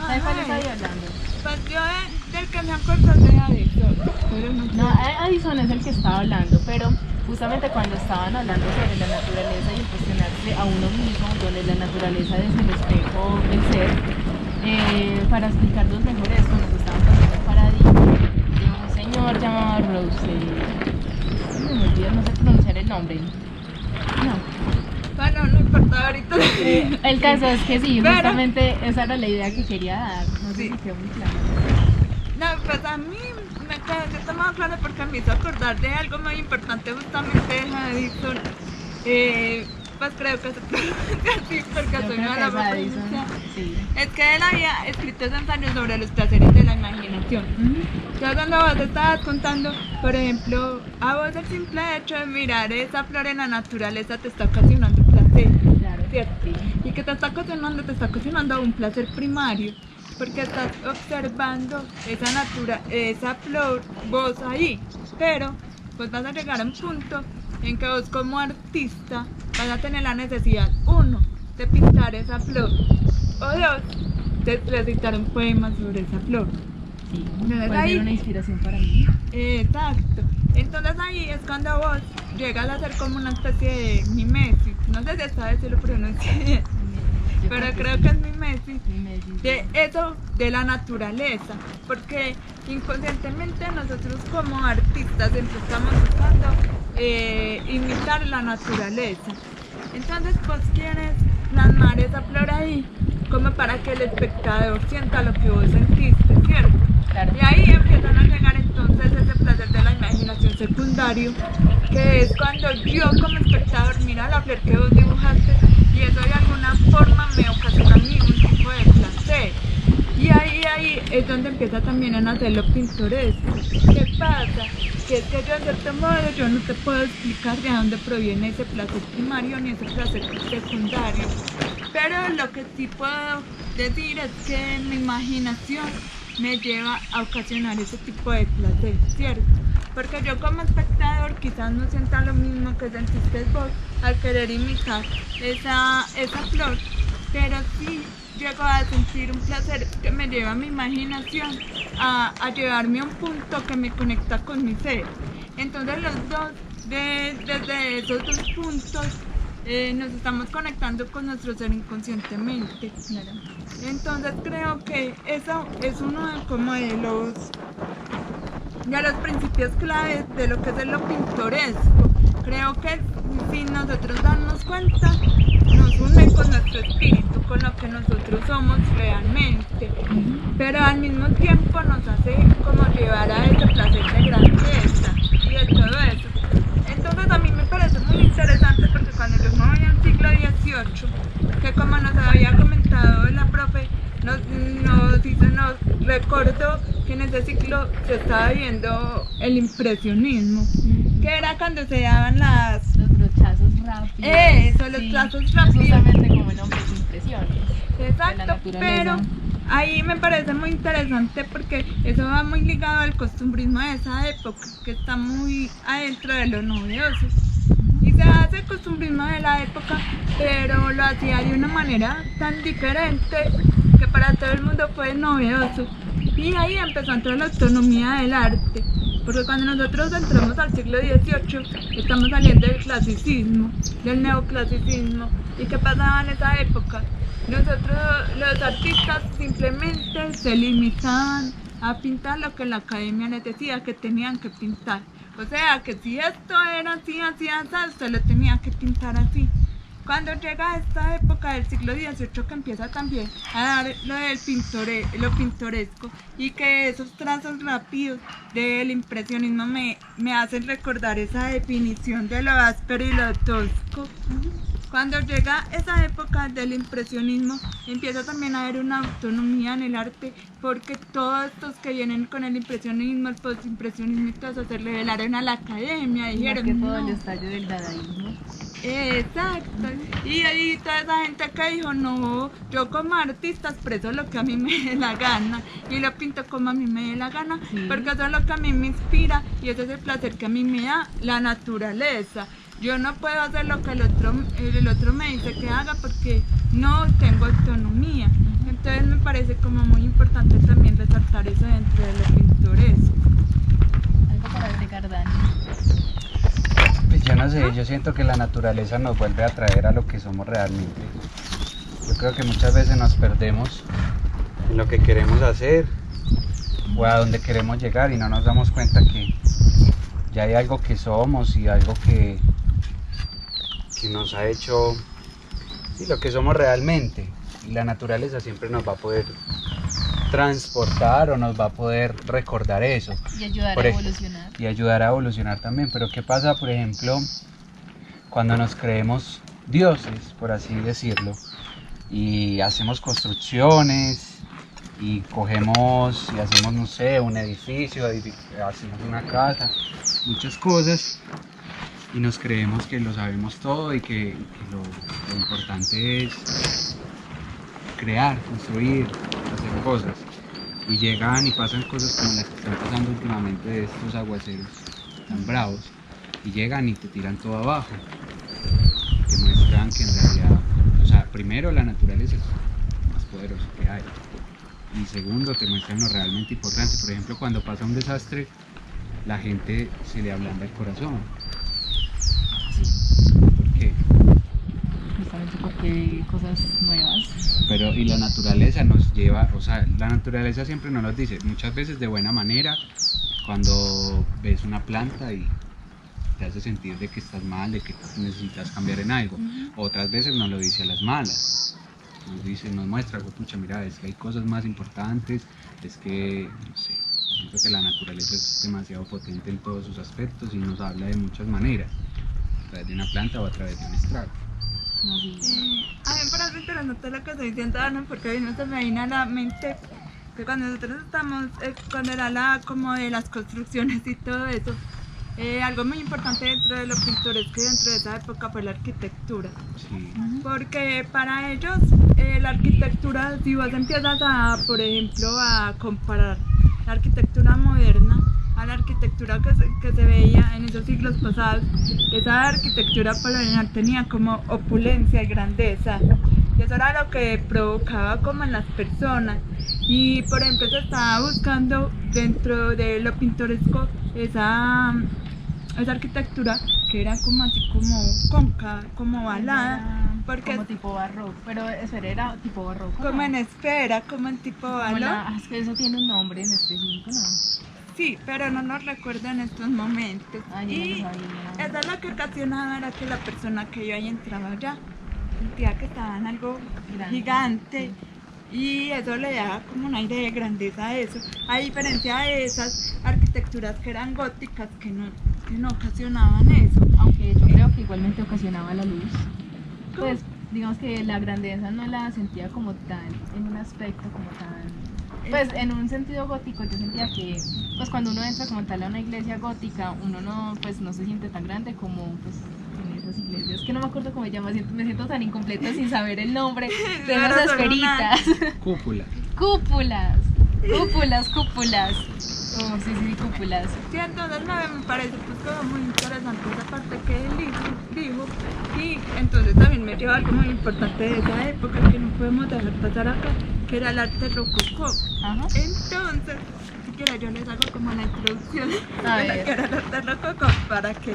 ¿Sabes cuál está ahí hablando? Pues yo del que me acuerdo de Addison, pero No, Addison es el que estaba hablando, pero justamente cuando estaban hablando sobre la naturaleza y el cuestionarse a uno mismo, donde la naturaleza es el espejo del ser, para explicarnos mejor esto, nos estaban pasando el paradigma de un señor llamado Rose. No me olvido, no sé pronunciar el nombre. No. Bueno, no importa ahorita. El caso es que sí, Pero, justamente esa era la idea que quería dar. No sé sí. si quedó muy claro. No, pues a mí me quedó yo tomado claro porque me hizo acordar de algo muy importante justamente de Addison. Pues creo que se pronuncia así porque Yo soy creo mala que para es Addison, pronunciar. sí. Es que él había escrito ensayos sobre los placeres de la imaginación. Ya cuando vos estabas contando, por ejemplo, a vos el simple hecho de mirar esa flor en la naturaleza te está ocasionando placer, Claro, ¿cierto? sí. Y que te está ocasionando un placer primario, porque estás observando esa flor, vos ahí, pero pues vas a llegar a un punto en que vos como artista vas a tener la necesidad, uno, de pintar esa flor, o dos, de recitar un poema sobre esa flor. Sí, Entonces puede ahí- ser una inspiración para mí. Exacto. Entonces ahí es cuando vos llegas a ser como una especie de mimesis. No sé si esta vez se lo pronuncié bien, Yo pero creo sí. que es mimesis. Mimesis. De eso, de la naturaleza, porque inconscientemente nosotros como artistas siempre estamos buscando imitar la naturaleza. Entonces vos quieres plasmar esa flor ahí como para que el espectador sienta lo que vos sentiste, ¿cierto? Claro. Y ahí empiezan a llegar entonces ese placer de la imaginación secundario, que es cuando yo como espectador miro la flor que vos dibujaste y eso de alguna forma me ocasiona a mí un tipo de placer. Y ahí es donde empieza también a nacer lo pintoresco. ¿Qué pasa? Que es que yo, de cierto modo, yo no te puedo explicar de dónde proviene ese placer primario ni ese placer secundario. Pero lo que sí puedo decir es que mi imaginación me lleva a ocasionar ese tipo de placer, ¿cierto? Porque yo como espectador quizás no sienta lo mismo que sentiste vos al querer imitar esa flor, pero sí llego a sentir un placer que me lleva a mi imaginación a llevarme a un punto que me conecta con mi ser. Entonces los dos, desde esos dos puntos, nos estamos conectando con nuestro ser inconscientemente. Claro. Entonces creo que eso es uno de los principios claves de lo que es lo pintoresco. Creo que sin nosotros darnos cuenta, nos une con nuestro espíritu, con lo que nosotros somos realmente, pero al mismo tiempo nos hace como llevar a ese placer de grandeza y de todo eso. Entonces a mí me parece muy interesante porque cuando yo me voy al siglo XVIII, que como nos había comentado la profe, nos recordó que en ese ciclo se estaba viendo el impresionismo, que era cuando se daban Los brochazos rápidos. los trazos es rápidos. justamente como el nombre de impresiones. De la Exacto, naturaleza. pero ahí me parece muy interesante porque eso va muy ligado al costumbrismo de esa época, que está muy adentro de lo novedoso. Y se hace costumbrismo de la época, pero lo hacía de una manera tan diferente que para todo el mundo fue novedoso. Y ahí empezó a entrar la autonomía del arte, porque cuando nosotros entramos al siglo XVIII estamos saliendo del clasicismo, del neoclasicismo. ¿Y qué pasaba en esa época? Los artistas simplemente se limitaban a pintar lo que la academia les decía que tenían que pintar. O sea, que si esto era así, así, así, se lo tenía que pintar así. Cuando llega esta época del siglo XVIII que empieza también a dar lo pintoresco y que esos trazos rápidos del impresionismo me hacen recordar esa definición de lo áspero y lo tosco. Cuando llega esa época del impresionismo, empieza también a haber una autonomía en el arte, porque todos estos que vienen con el impresionismo, el postimpresionismo y todo eso, se revelaron a la academia, dijeron que todo no. el estallo del dadaísmo. Exacto, y ahí toda esa gente que dijo, no, yo como artista expreso lo que a mí me dé la gana y lo pinto como a mí me dé la gana, porque eso es lo que a mí me inspira y ese es el placer que a mí me da la naturaleza. Yo no puedo hacer lo que el otro me dice que haga porque no tengo autonomía. Entonces me parece como muy importante también resaltar eso dentro de lo pintoresco. Algo para agregar, Dani. Pues yo no sé, yo siento que la naturaleza nos vuelve a traer a lo que somos realmente. Yo creo que muchas veces nos perdemos en lo que queremos hacer o a donde queremos llegar y no nos damos cuenta que ya hay algo que somos y algo que nos ha hecho lo que somos realmente, y la naturaleza siempre nos va a poder transportar o nos va a poder recordar eso y ayudar a evolucionar. Y ayudar a evolucionar también. Pero ¿qué pasa, por ejemplo, cuando nos creemos dioses, por así decirlo, y hacemos construcciones y cogemos y hacemos, no sé, un edificio, hacemos una casa, muchas cosas, y nos creemos que lo sabemos todo y que lo importante es crear, construir, hacer cosas, y llegan y pasan cosas como las que están pasando últimamente de estos aguaceros tan bravos, y llegan y te tiran todo abajo, te muestran que en realidad, o sea, primero la naturaleza es lo más poderoso que hay, y segundo te muestran lo realmente importante. Por ejemplo, cuando pasa un desastre, la gente se le ablanda el corazón. ¿Por qué? Justamente porque hay cosas nuevas. Pero y la naturaleza nos lleva, o sea, la naturaleza siempre nos lo dice, muchas veces de buena manera, cuando ves una planta y te hace sentir de que estás mal, de que necesitas cambiar en algo. Otras veces nos lo dice a las malas, nos muestra, pucha, mira, es que hay cosas más importantes, es que, no sé, siento que la naturaleza es demasiado potente en todos sus aspectos y nos habla de muchas maneras, a través de una planta o a través de un estrago. No, sí. A mí me parece interesante lo que estoy diciendo, Ana, porque a mí no se me viene a la mente que cuando nosotros estamos, cuando era la como de las construcciones y todo eso, algo muy importante dentro de lo pintoresco y dentro de esa época fue la arquitectura. Sí. Porque para ellos la arquitectura, si vos empiezas a, por ejemplo, a comparar la arquitectura moderna a la arquitectura que se veía en esos siglos pasados, esa arquitectura colonial tenía como opulencia y grandeza, y eso era lo que provocaba como en las personas. Y por ejemplo se estaba buscando dentro de lo pintoresco esa arquitectura que era como así como cóncava, como ovalada, porque como tipo barroco, pero eso era tipo barroco, como ¿no? en esfera, como en tipo ovalado. Es que eso tiene un nombre en específico, ¿no? Sí, pero no nos recuerdo en estos momentos. Y eso es lo que ocasionaba, era que la persona que iba y entraba allá sentía que estaba en algo gigante. Sí. Y eso le daba como un aire de grandeza a eso, a diferencia de esas arquitecturas que eran góticas que no ocasionaban eso. Aunque yo creo que igualmente ocasionaba la luz. Pues digamos que la grandeza no la sentía como tan, en un aspecto como tan... Pues en un sentido gótico yo sentía que pues cuando uno entra como tal a una iglesia gótica, uno no se siente tan grande como pues en esas iglesias, que no me acuerdo cómo se llama, me siento tan incompleta sin saber el nombre de esas esferitas. Cúpulas. Cúpulas. Oh, sí, sí, cúpulas. Sí, entonces me parece pues como muy interesante esa parte que él dijo y entonces también me lleva algo muy importante de esa época que no podemos dejar pasar acá, que era el arte rococó. Ajá. Entonces, si quieren yo les hago como la introducción A de lo ver. que era el arte rococó para que...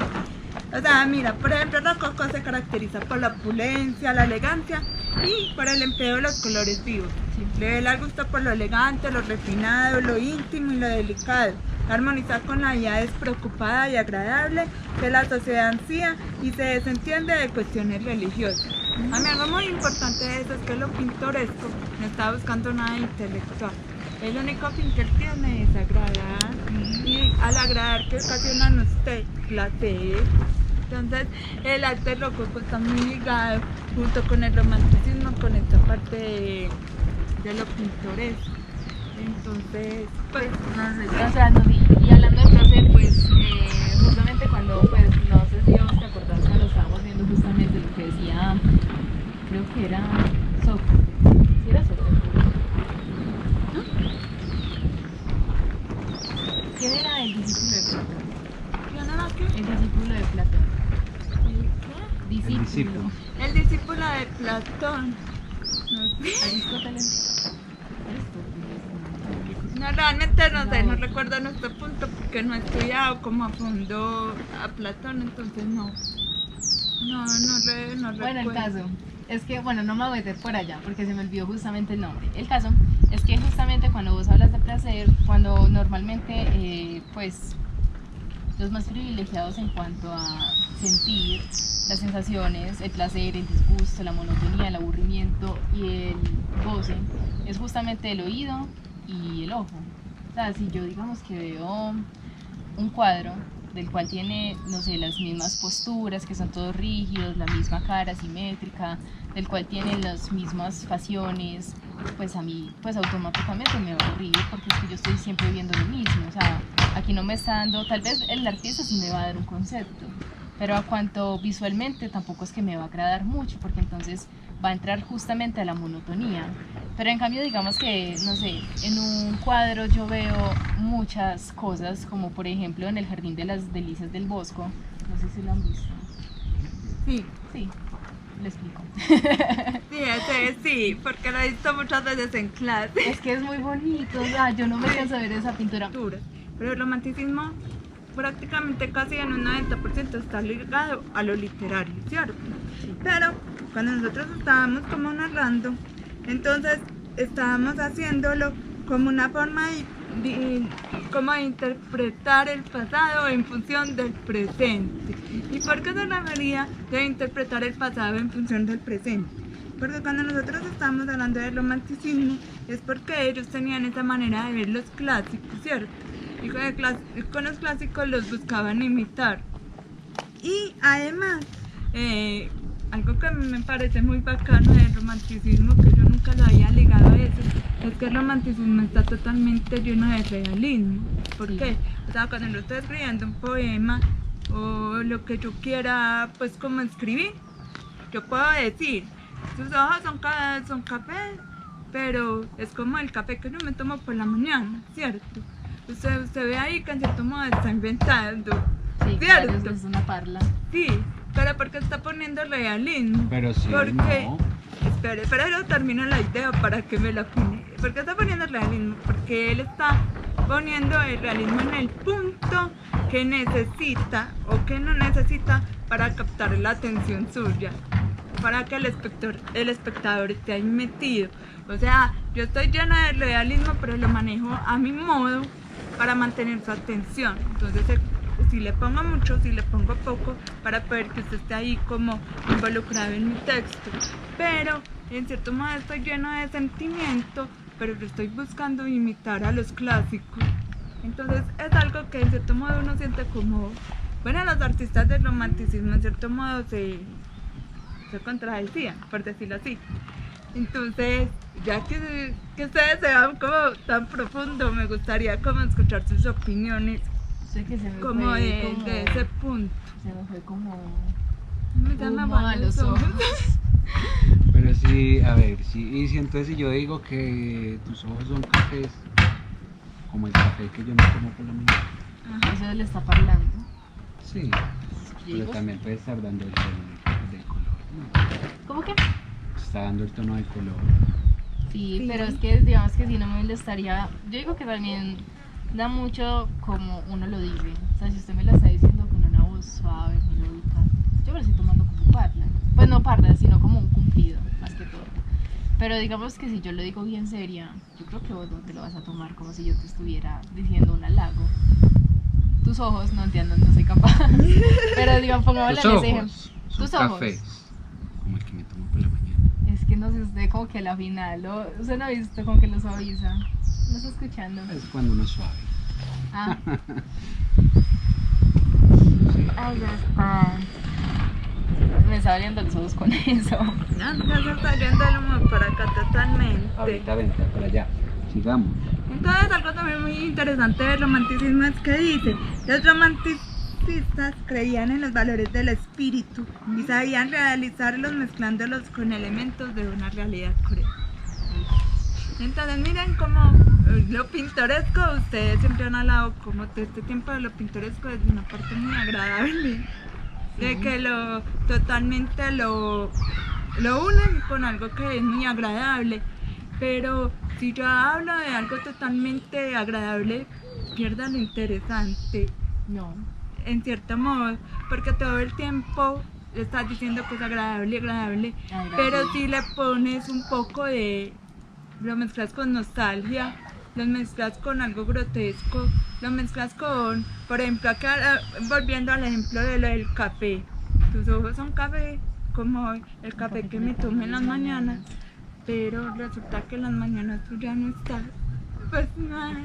O sea, mira, por ejemplo, el rococó se caracteriza por la opulencia, la elegancia y por el empleo de los colores vivos. Sí. Le da el gusto por lo elegante, lo refinado, lo íntimo y lo delicado. Armoniza con la vida despreocupada y agradable que la sociedad ansía y se desentiende de cuestiones religiosas. A mí algo muy importante de eso es que lo pintoresco no está buscando nada intelectual. El único fin que él tiene es agradar y al agradar que ocasiona en usted placer. Entonces el arte rococó está muy ligado junto con el romanticismo, con esta parte de lo pintoresco. Entonces, pues, No sé, o sea, no, y hablando de placer, pues, justamente cuando, pues, no sé si vos te acordás cuando estábamos viendo justamente lo que decía, creo que era Sócrates, ¿sí era Sócrates? ¿No? ¿Quién era el discípulo de Platón? ¿quién era qué? El discípulo de Platón. ¿Qué? Discípulo. El discípulo de Platón. No sé. Aristóteles. No, realmente no sé, no No. recuerdo nuestro punto porque no he estudiado como a fondo a Platón, entonces no. No Bueno, el recuerdo. caso es que, bueno, no me voy a meter por allá porque se me olvidó justamente el nombre. El caso es que justamente cuando vos hablas de placer, cuando normalmente, pues, los más privilegiados en cuanto a sentir las sensaciones, el placer, el disgusto, la monotonía, el aburrimiento y el goce, es justamente el oído y el ojo. O sea, si yo digamos que veo un cuadro del cual tiene, no sé, las mismas posturas, que son todos rígidos, la misma cara simétrica, del cual tiene las mismas facciones, pues a mí, pues automáticamente me va a aburrir porque es que yo estoy siempre viendo lo mismo. O sea, aquí no me está dando, tal vez el artista sí me va a dar un concepto, pero a cuanto visualmente tampoco es que me va a agradar mucho porque entonces va a entrar justamente a la monotonía. Pero en cambio digamos que, no sé, en un cuadro yo veo muchas cosas, como por ejemplo en el Jardín de las Delicias del Bosco, no sé si lo han visto. Sí, Sí, lo explico. sí, ese sí, porque lo he visto muchas veces en clase. Es que es muy bonito, o sea, yo no me canso de ver esa pintura. Pero el romanticismo prácticamente casi en un 90% está ligado a lo literario, ¿cierto? Pero cuando nosotros estábamos como narrando, entonces estábamos haciéndolo como una forma como de interpretar el pasado en función del presente. ¿Y por qué se refería de interpretar el pasado en función del presente? Porque cuando nosotros estábamos hablando del romanticismo es porque ellos tenían esa manera de ver los clásicos, ¿cierto? Y con los clásicos los buscaban imitar. Y además, algo que me parece muy bacano del romanticismo, que yo nunca lo había ligado a eso, es que el romanticismo está totalmente lleno de realismo. ¿Por qué? O sea, cuando yo estoy escribiendo un poema o lo que yo quiera, pues como escribir, yo puedo decir, sus ojos son café, pero es como el café que yo me tomo por la mañana, ¿cierto? Usted ve ahí que en cierto modo está inventando, Sí, ¿cierto? claro, es una parla. Sí, pero porque está poniendo realismo. Pero sí, Porque, no. espere, pero yo termino la idea para que me la opine. ¿Por qué está poniendo realismo? Porque él está poniendo el realismo en el punto que necesita o que no necesita para captar la atención suya, para que el espectador esté ahí metido. O sea, yo estoy llena de realismo, pero lo manejo a mi modo para mantener su atención. Entonces, si le pongo mucho, si le pongo poco, para poder que usted esté ahí como involucrado en mi texto. Pero, en cierto modo, estoy lleno de sentimiento, pero yo estoy buscando imitar a los clásicos. Entonces, es algo que en cierto modo uno siente como... Bueno, los artistas del romanticismo en cierto modo se contradecían, por decirlo así. Entonces, ya que ustedes se van como tan profundo, me gustaría como escuchar sus opiniones Sé que se me como fue de ese punto. se me fue como Me llama humo a los ojos. Pero sí, a ver, sí, y si entonces si yo digo que tus ojos son cafés, como el café que yo me tomo por la mañana. Ajá, eso le está parlando. Sí, pero Digo, también puede estar dando el tono del color, ¿no? ¿cómo que? Está dando el tono del color. Sí, Sí. pero es que digamos que si no me molestaría, yo digo que también da mucho como uno lo dice, o sea, si usted me lo está diciendo con una voz suave, melódica, yo me lo estoy tomando como parla, pues no parla, sino como un cumplido, más que todo, pero digamos que si yo lo digo bien seria, yo creo que vos no te lo vas a tomar como si yo te estuviera diciendo un halago. Tus ojos, no entiendo, no soy capaz, pero digamos, pongámosle Tus en ese ejemplo. ojos son Tus ojos. cafés, como el que me tomo por la mañana. Es que no sé, usted como que a la final, usted no ha visto como que lo suaviza. ¿No está escuchando? Es cuando uno es suave. Ah. Sí. Ay, ya está. Me está abriendo los ojos con eso. No, ya se está yendo el humo por acá totalmente. Ahorita vente para allá. Sigamos. Entonces, algo también muy interesante del romanticismo es que dice, los romanticistas creían en los valores del espíritu y sabían realizarlos mezclándolos con elementos de una realidad cruel. Entonces, miren cómo lo pintoresco, ustedes siempre han hablado como de este tiempo de lo pintoresco es una parte muy agradable, de que lo totalmente lo unen con algo que es muy agradable. Pero si yo hablo de algo totalmente agradable, pierda lo interesante, No. en cierto modo, porque todo el tiempo estás diciendo que es agradable, agradable, pero si le pones un poco de, lo mezclas con nostalgia, lo mezclas con algo grotesco, lo mezclas con, por ejemplo, acá volviendo al ejemplo de lo del café, tus ojos son café, como el café que me tomo en las mañanas. Pero resulta que en las mañanas tú ya no estás. Pues,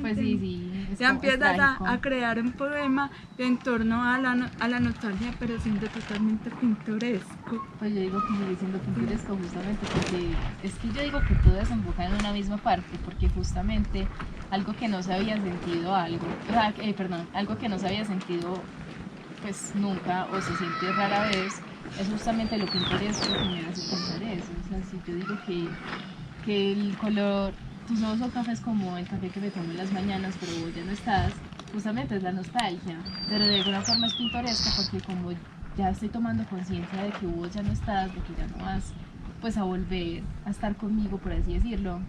Pues sí. Es ya como empiezas trágico. a crear un poema en torno a la nostalgia, pero siendo totalmente pintoresco. Pues yo digo que sigue siendo pintoresco justamente porque es que yo digo que todo desemboca en una misma parte, porque justamente algo que no se había sentido algo que no se había sentido pues nunca o se siente rara vez, es justamente lo pintoresco que me hace pensar eso. O sea, si yo digo que el color, tus ojos son cafés como el café que me tomo en las mañanas, pero vos ya no estás, justamente es la nostalgia, pero de alguna forma es pintoresco porque como ya estoy tomando conciencia de que vos ya no estás, de que ya no vas pues a volver a estar conmigo, por así decirlo,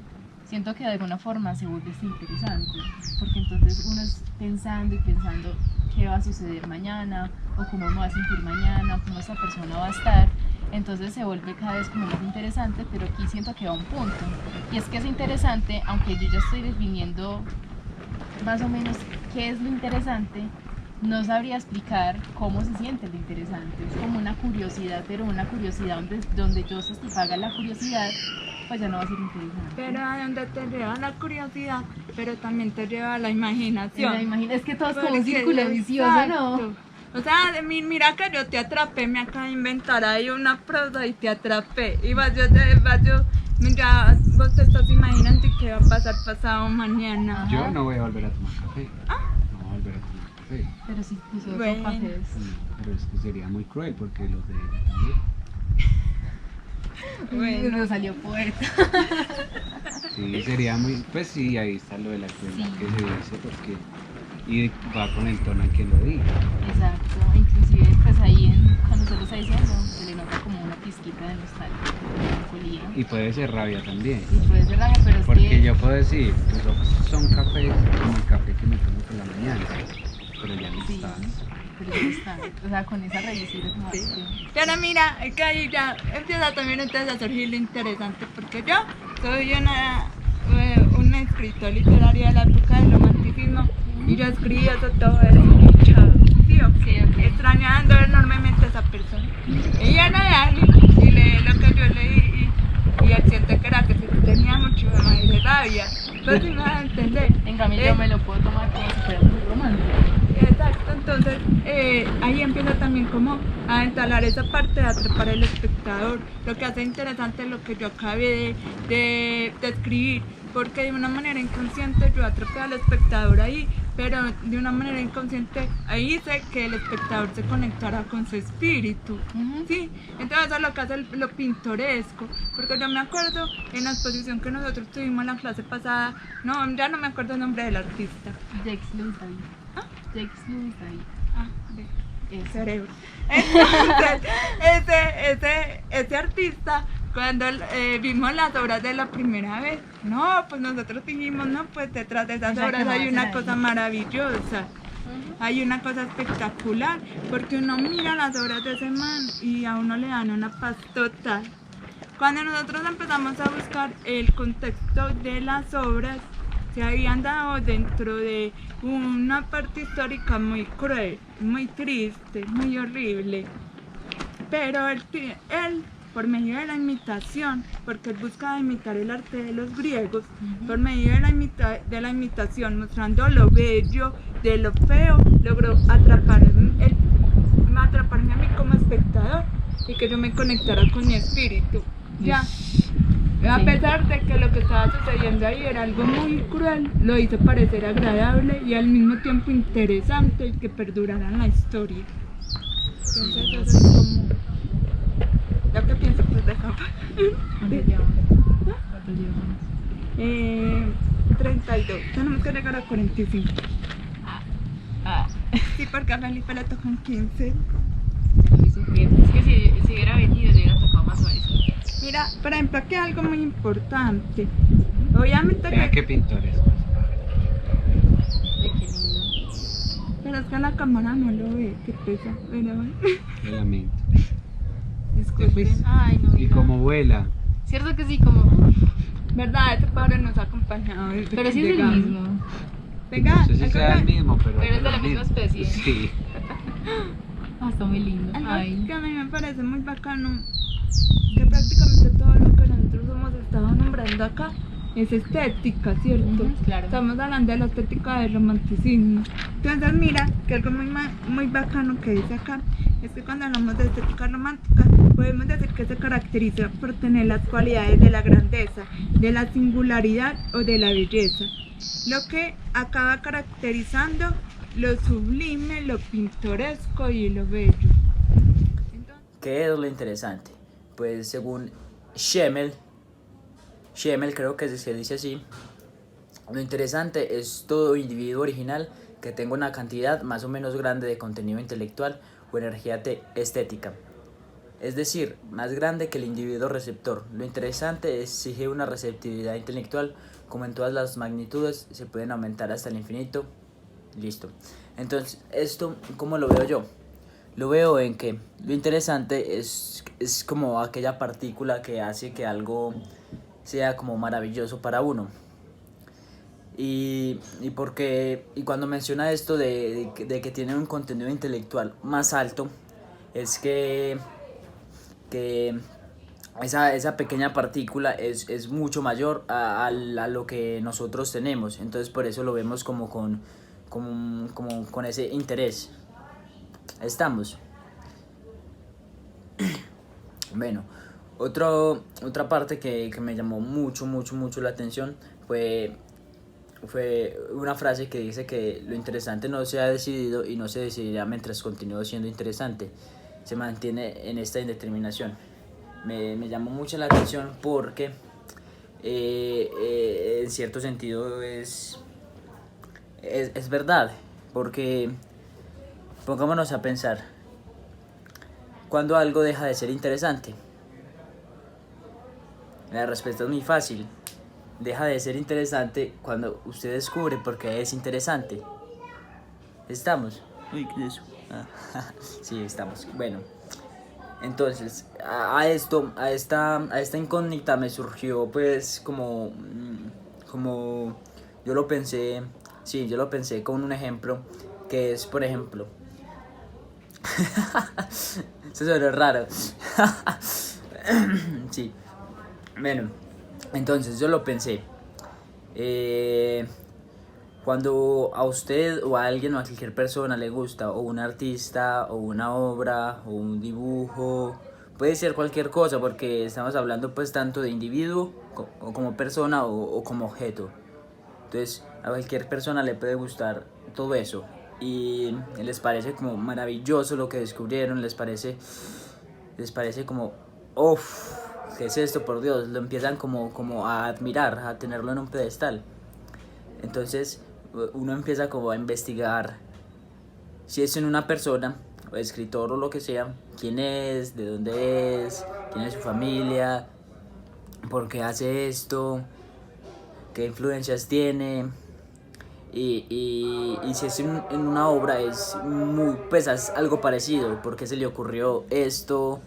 siento que de alguna forma se vuelve interesante, porque entonces uno es pensando y pensando qué va a suceder mañana, o cómo me voy a sentir mañana, o cómo esta persona va a estar, entonces se vuelve cada vez como más interesante, pero aquí siento que va a un punto, y es que es interesante, aunque yo ya estoy definiendo más o menos qué es lo interesante, no sabría explicar cómo se siente lo interesante, es como una curiosidad, pero una curiosidad donde yo satisfaga la curiosidad, pues ya no va a ser interesante. Pero a donde te lleva la curiosidad, pero también te lleva la imaginación. Es que todo es como un Porque- círculo vicioso, ¿no? exacto. O sea, mira que yo te atrapé, me acabo de inventar ahí una prosa y te atrapé. Y mira, vos te estás imaginando y qué va a pasar pasado mañana. Ajá. Yo no voy a volver a tomar café. No voy a volver a tomar café. Pero si tus ojos Bueno. son cafés. No, pero es que sería muy cruel porque los de ella también. Bueno. Me salió puerta. Sí, sería muy. Pues sí, ahí está lo de la crueldad que se dice porque. Y va con el tono en que lo diga. Exacto, inclusive pues ahí cuando se lo está diciendo se le nota como una pizquita de nostalgia, de melancolía. Y puede ser rabia también. Y puede ser rabia, pero es Porque que yo puedo decir, tus ojos son café como el café que me tomo por la mañana. Pero ya no sí, estás. pero ya está. O sea, con esa raíz es como Sí. que- Pero mira, es que ahí ya empieza también entonces a surgir lo interesante, porque yo soy una escritora literaria de la época del romanticismo y yo escribí eso todo desdichado, ¿sí o qué? Sí, ok. Extrañando enormemente a esa persona. Ella era de alguien y leí lo que yo leí y él siente que era que si tenía mucho más de rabia, pues si me vas a entender. En cambio yo me lo puedo tomar como si fuera muy romántico. Exacto, entonces ahí empieza también como a entalar esa parte de atrapar al espectador, lo que hace interesante lo que yo acabé de escribir, porque de una manera inconsciente yo atrapé al espectador ahí pero de una manera inconsciente, ahí hice que el espectador se conectara con su espíritu, ¿sí? Entonces eso es lo que hace lo pintoresco, porque yo me acuerdo en la exposición que nosotros tuvimos en la clase pasada, no, ya no me acuerdo el nombre del artista. Jacques Louis David. ¿Ah? Jacques Louis David. Ah, de Eso. cerebro. Entonces, ese artista, cuando vimos las obras de la primera vez, no, pues nosotros dijimos, no, pues detrás de esas Exacto, obras hay no, una será cosa ahí. maravillosa, hay una cosa espectacular, porque uno mira las obras de ese man y a uno le dan una paz total. Cuando nosotros empezamos a buscar el contexto de las obras, se habían dado dentro de una parte histórica muy cruel, muy triste, muy horrible. Pero él, por medio de la imitación, porque él buscaba imitar el arte de los griegos, por medio de la imitación, mostrando lo bello de lo feo, logró atraparme a mí como espectador y que yo me conectara con mi espíritu. Ya. A pesar de que lo que estaba sucediendo ahí era algo muy cruel, lo hizo parecer agradable y al mismo tiempo interesante y que perdurara en la historia. Entonces eso es como lo que pienso pues de Japón. ¿Cuánto llevamos? ¿Cuánto llevamos? 32, tenemos que llegar a 45. Ah, Sí, porque a Felipe le tocan 15. ya lo hizo bien. Es que si hubiera venido, le hubiera tocado más suave. Mira, por ejemplo, aquí hay algo muy importante. Obviamente Vea qué pintores. Ay, qué lindo. pero es que la cámara no lo ve, qué pesa. Pero, Qué lamento. Disculpen. Pues, Ay, no. y mira. como vuela. Cierto que sí, como. ¿verdad? Este padre nos ha acompañado desde Pero que sí es el llegamos. mismo. Venga, No sé si sea el algo mismo, pero Pero es de la el misma mismo. especie. Sí. Ah, está muy lindo. Ay. que a mí me parece muy bacano, que prácticamente todo lo que nosotros hemos estado nombrando acá es estética, ¿cierto? Ujú, claro. Estamos hablando de la estética del romanticismo. Entonces mira, que algo muy bacano que dice acá, es que cuando hablamos de estética romántica, podemos decir que se caracteriza por tener las cualidades de la grandeza, de la singularidad o de la belleza, lo que acaba caracterizando lo sublime, lo pintoresco y lo bello. ¿Qué es lo interesante? Pues según Schemmel creo que se dice así, lo interesante es todo individuo original que tenga una cantidad más o menos grande de contenido intelectual o energía estética. Es decir, más grande que el individuo receptor. Lo interesante exige una receptividad intelectual, como en todas las magnitudes, se pueden aumentar hasta el infinito. Listo. Entonces, ¿esto cómo lo veo yo? Lo veo en que lo interesante es como aquella partícula que hace que algo sea como maravilloso para uno. Y cuando menciona esto de que tiene un contenido intelectual más alto, es que esa pequeña partícula es mucho mayor a lo que nosotros tenemos. Entonces por eso lo vemos como con ese interés. Estamos. Bueno, otra parte que me llamó mucho la atención fue una frase que dice que lo interesante no se ha decidido y no se decidirá mientras continúe siendo interesante. Se mantiene en esta indeterminación. Me llamó mucho la atención porque en cierto sentido es verdad, porque pongámonos a pensar, ¿cuándo algo deja de ser interesante? La respuesta es muy fácil. Deja de ser interesante cuando usted descubre por qué es interesante. ¿Estamos? Uy, ¿qué es eso? Sí, estamos. Bueno, entonces a esta incógnita me surgió pues como yo lo pensé con un ejemplo que es, por ejemplo, eso suena raro. Sí, bueno, entonces yo lo pensé. Cuando a usted o a alguien o a cualquier persona le gusta o un artista o una obra o un dibujo, puede ser cualquier cosa, porque estamos hablando pues tanto de individuo o como persona o como objeto. Entonces a cualquier persona le puede gustar todo eso y les parece como maravilloso lo que descubrieron, les parece como, uff, ¿qué es esto? Por Dios, lo empiezan como a admirar, a tenerlo en un pedestal. Entonces uno empieza como a investigar si es en una persona, o escritor o lo que sea, quién es, de dónde es, quién es su familia, por qué hace esto, qué influencias tiene. Y si es en una obra es pues es algo parecido, por qué se le ocurrió esto,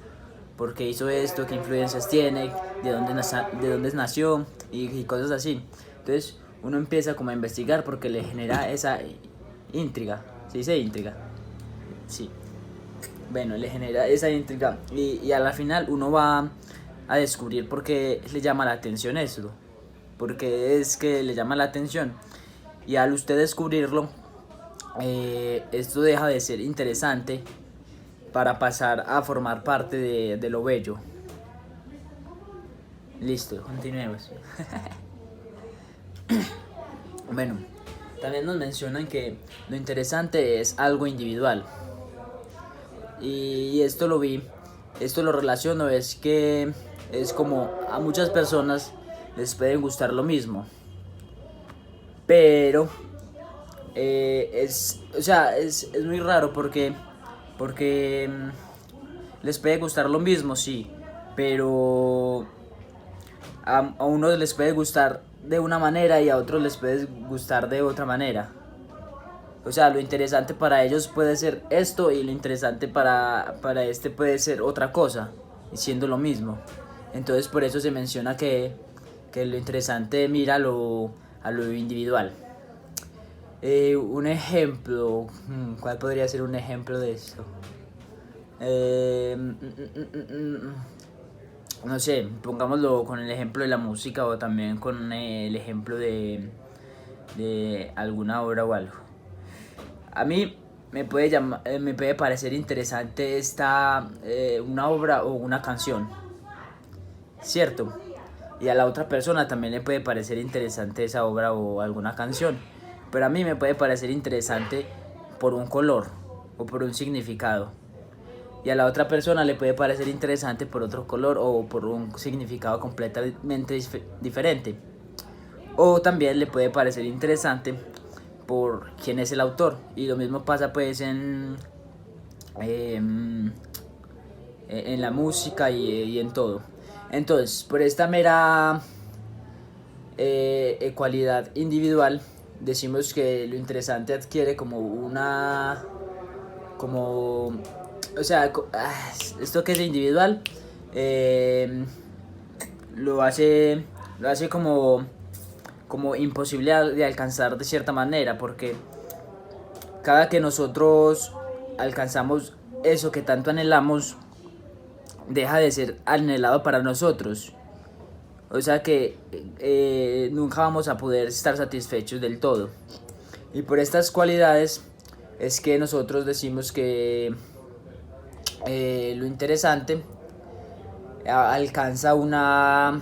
por qué hizo esto, qué influencias tiene, de dónde nació y cosas así. Entonces uno empieza como a investigar porque le genera esa intriga, ¿se dice intriga? Sí. Bueno, le genera esa intriga y a la final uno va a descubrir por qué le llama la atención eso, porque es que le llama la atención. Y al usted descubrirlo, esto deja de ser interesante para pasar a formar parte de lo bello. Listo, continuemos. Bueno, también nos mencionan que lo interesante es algo individual. Y esto lo relaciono, es que es como a muchas personas les puede gustar lo mismo. Pero es muy raro porque les puede gustar lo mismo, sí, pero a unos les puede gustar de una manera y a otros les puede gustar de otra manera. O sea, lo interesante para ellos puede ser esto y lo interesante para este puede ser otra cosa, y siendo lo mismo. Entonces por eso se menciona que lo interesante mira a lo individual. Un ejemplo, ¿cuál podría ser un ejemplo de esto? No sé, pongámoslo con el ejemplo de la música o también con el ejemplo de alguna obra o algo. A mí me puede parecer interesante una obra o una canción, ¿cierto? Y a la otra persona también le puede parecer interesante esa obra o alguna canción, pero a mí me puede parecer interesante por un color o por un significado, y a la otra persona le puede parecer interesante por otro color o por un significado completamente diferente. O también le puede parecer interesante por quién es el autor, y lo mismo pasa pues en la música y en todo. Entonces, por esta mera cualidad individual, decimos que lo interesante adquiere o sea, esto que es individual, lo hace como imposible de alcanzar de cierta manera, porque cada que nosotros alcanzamos eso que tanto anhelamos, deja de ser anhelado para nosotros. O sea que nunca vamos a poder estar satisfechos del todo. Y por estas cualidades es que nosotros decimos que lo interesante alcanza una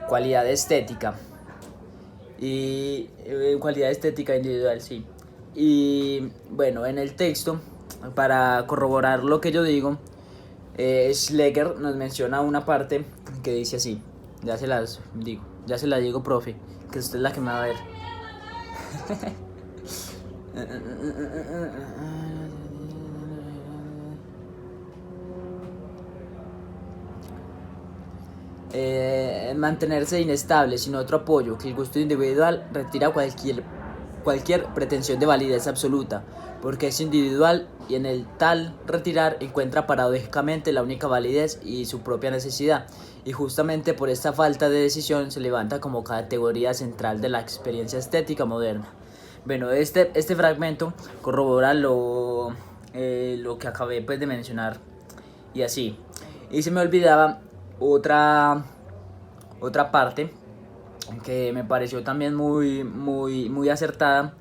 cualidad estética. Y cualidad estética individual, sí. Y bueno, en el texto, para corroborar lo que yo digo, Schlegel nos menciona una parte que dice así. Ya se la digo, profe, que usted es la que me va a ver. Mantenerse inestable sin otro apoyo que el gusto individual retira cualquier pretensión de validez absoluta, porque es individual y en el tal retirar encuentra paradójicamente la única validez y su propia necesidad, y justamente por esta falta de decisión se levanta como categoría central de la experiencia estética moderna. Bueno, este fragmento corrobora lo que acabé pues de mencionar, y así. Y se me olvidaba otra parte que me pareció también muy acertada,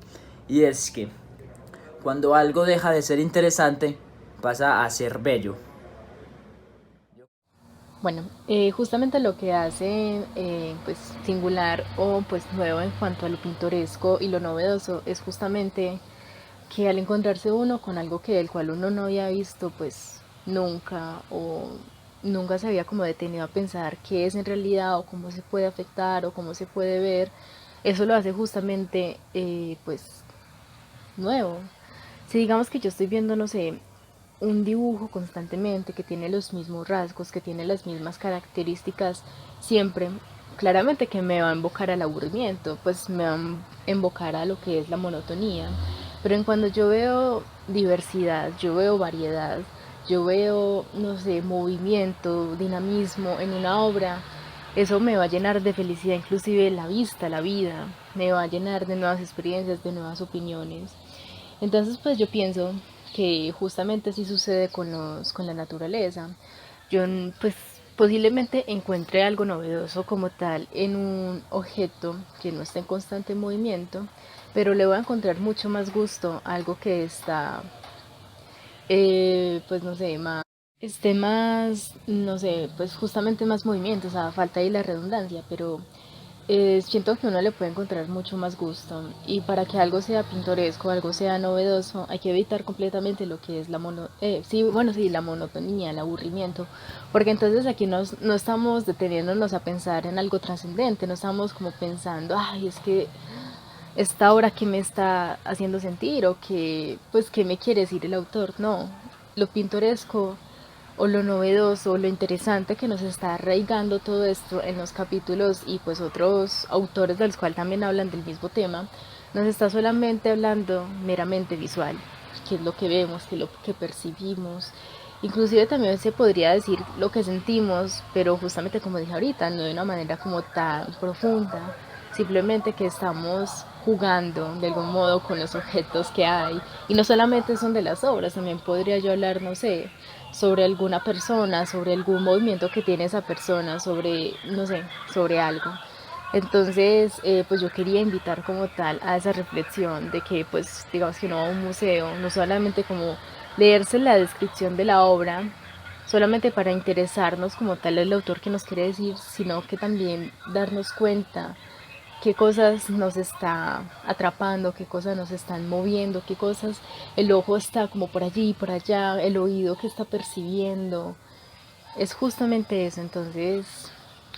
y es que cuando algo deja de ser interesante pasa a ser bello. Bueno, justamente lo que hace pues singular o pues nuevo en cuanto a lo pintoresco y lo novedoso es justamente que al encontrarse uno con algo que del cual uno no había visto pues nunca o nunca se había como detenido a pensar qué es en realidad o cómo se puede afectar o cómo se puede ver, eso lo hace justamente pues nuevo. Si digamos que yo estoy viendo, no sé, un dibujo constantemente que tiene los mismos rasgos, que tiene las mismas características, siempre, claramente que me va a invocar al aburrimiento, pues me va a invocar a lo que es la monotonía. Pero en cuando yo veo diversidad, yo veo variedad, yo veo, no sé, movimiento, dinamismo en una obra, eso me va a llenar de felicidad, inclusive la vista, la vida, me va a llenar de nuevas experiencias, de nuevas opiniones. Entonces, pues yo pienso que justamente así sucede con la naturaleza. Yo, pues, posiblemente encuentre algo novedoso como tal en un objeto que no está en constante movimiento, pero le voy a encontrar mucho más gusto a algo que está, pues no sé, más, esté más, no sé, pues justamente más movimiento, o sea, falta ahí la redundancia, pero siento que uno le puede encontrar mucho más gusto y para que algo sea pintoresco, algo sea novedoso, hay que evitar completamente lo que es sí, bueno, sí, la monotonía, el aburrimiento, porque entonces aquí no estamos deteniéndonos a pensar en algo trascendente, no estamos como pensando, ay, es que esta obra que me está haciendo sentir o que, pues, qué me quiere decir el autor, no, lo pintoresco o lo novedoso o lo interesante que nos está arraigando todo esto en los capítulos y pues otros autores del cual también hablan del mismo tema, nos está solamente hablando meramente visual, qué es lo que vemos, qué es lo que percibimos, inclusive también se podría decir lo que sentimos, pero justamente como dije ahorita, no de una manera como tan profunda, simplemente que estamos jugando de algún modo con los objetos que hay y no solamente son de las obras, también podría yo hablar, no sé, sobre alguna persona, sobre algún movimiento que tiene esa persona, sobre, no sé, sobre algo. Entonces, pues yo quería invitar como tal a esa reflexión de que, pues, digamos que uno va a un museo, no solamente como leerse la descripción de la obra, solamente para interesarnos como tal el autor que nos quiere decir, sino que también darnos cuenta qué cosas nos está atrapando, qué cosas nos están moviendo, qué cosas el ojo está como por allí, por allá, el oído que está percibiendo. Es justamente eso, entonces,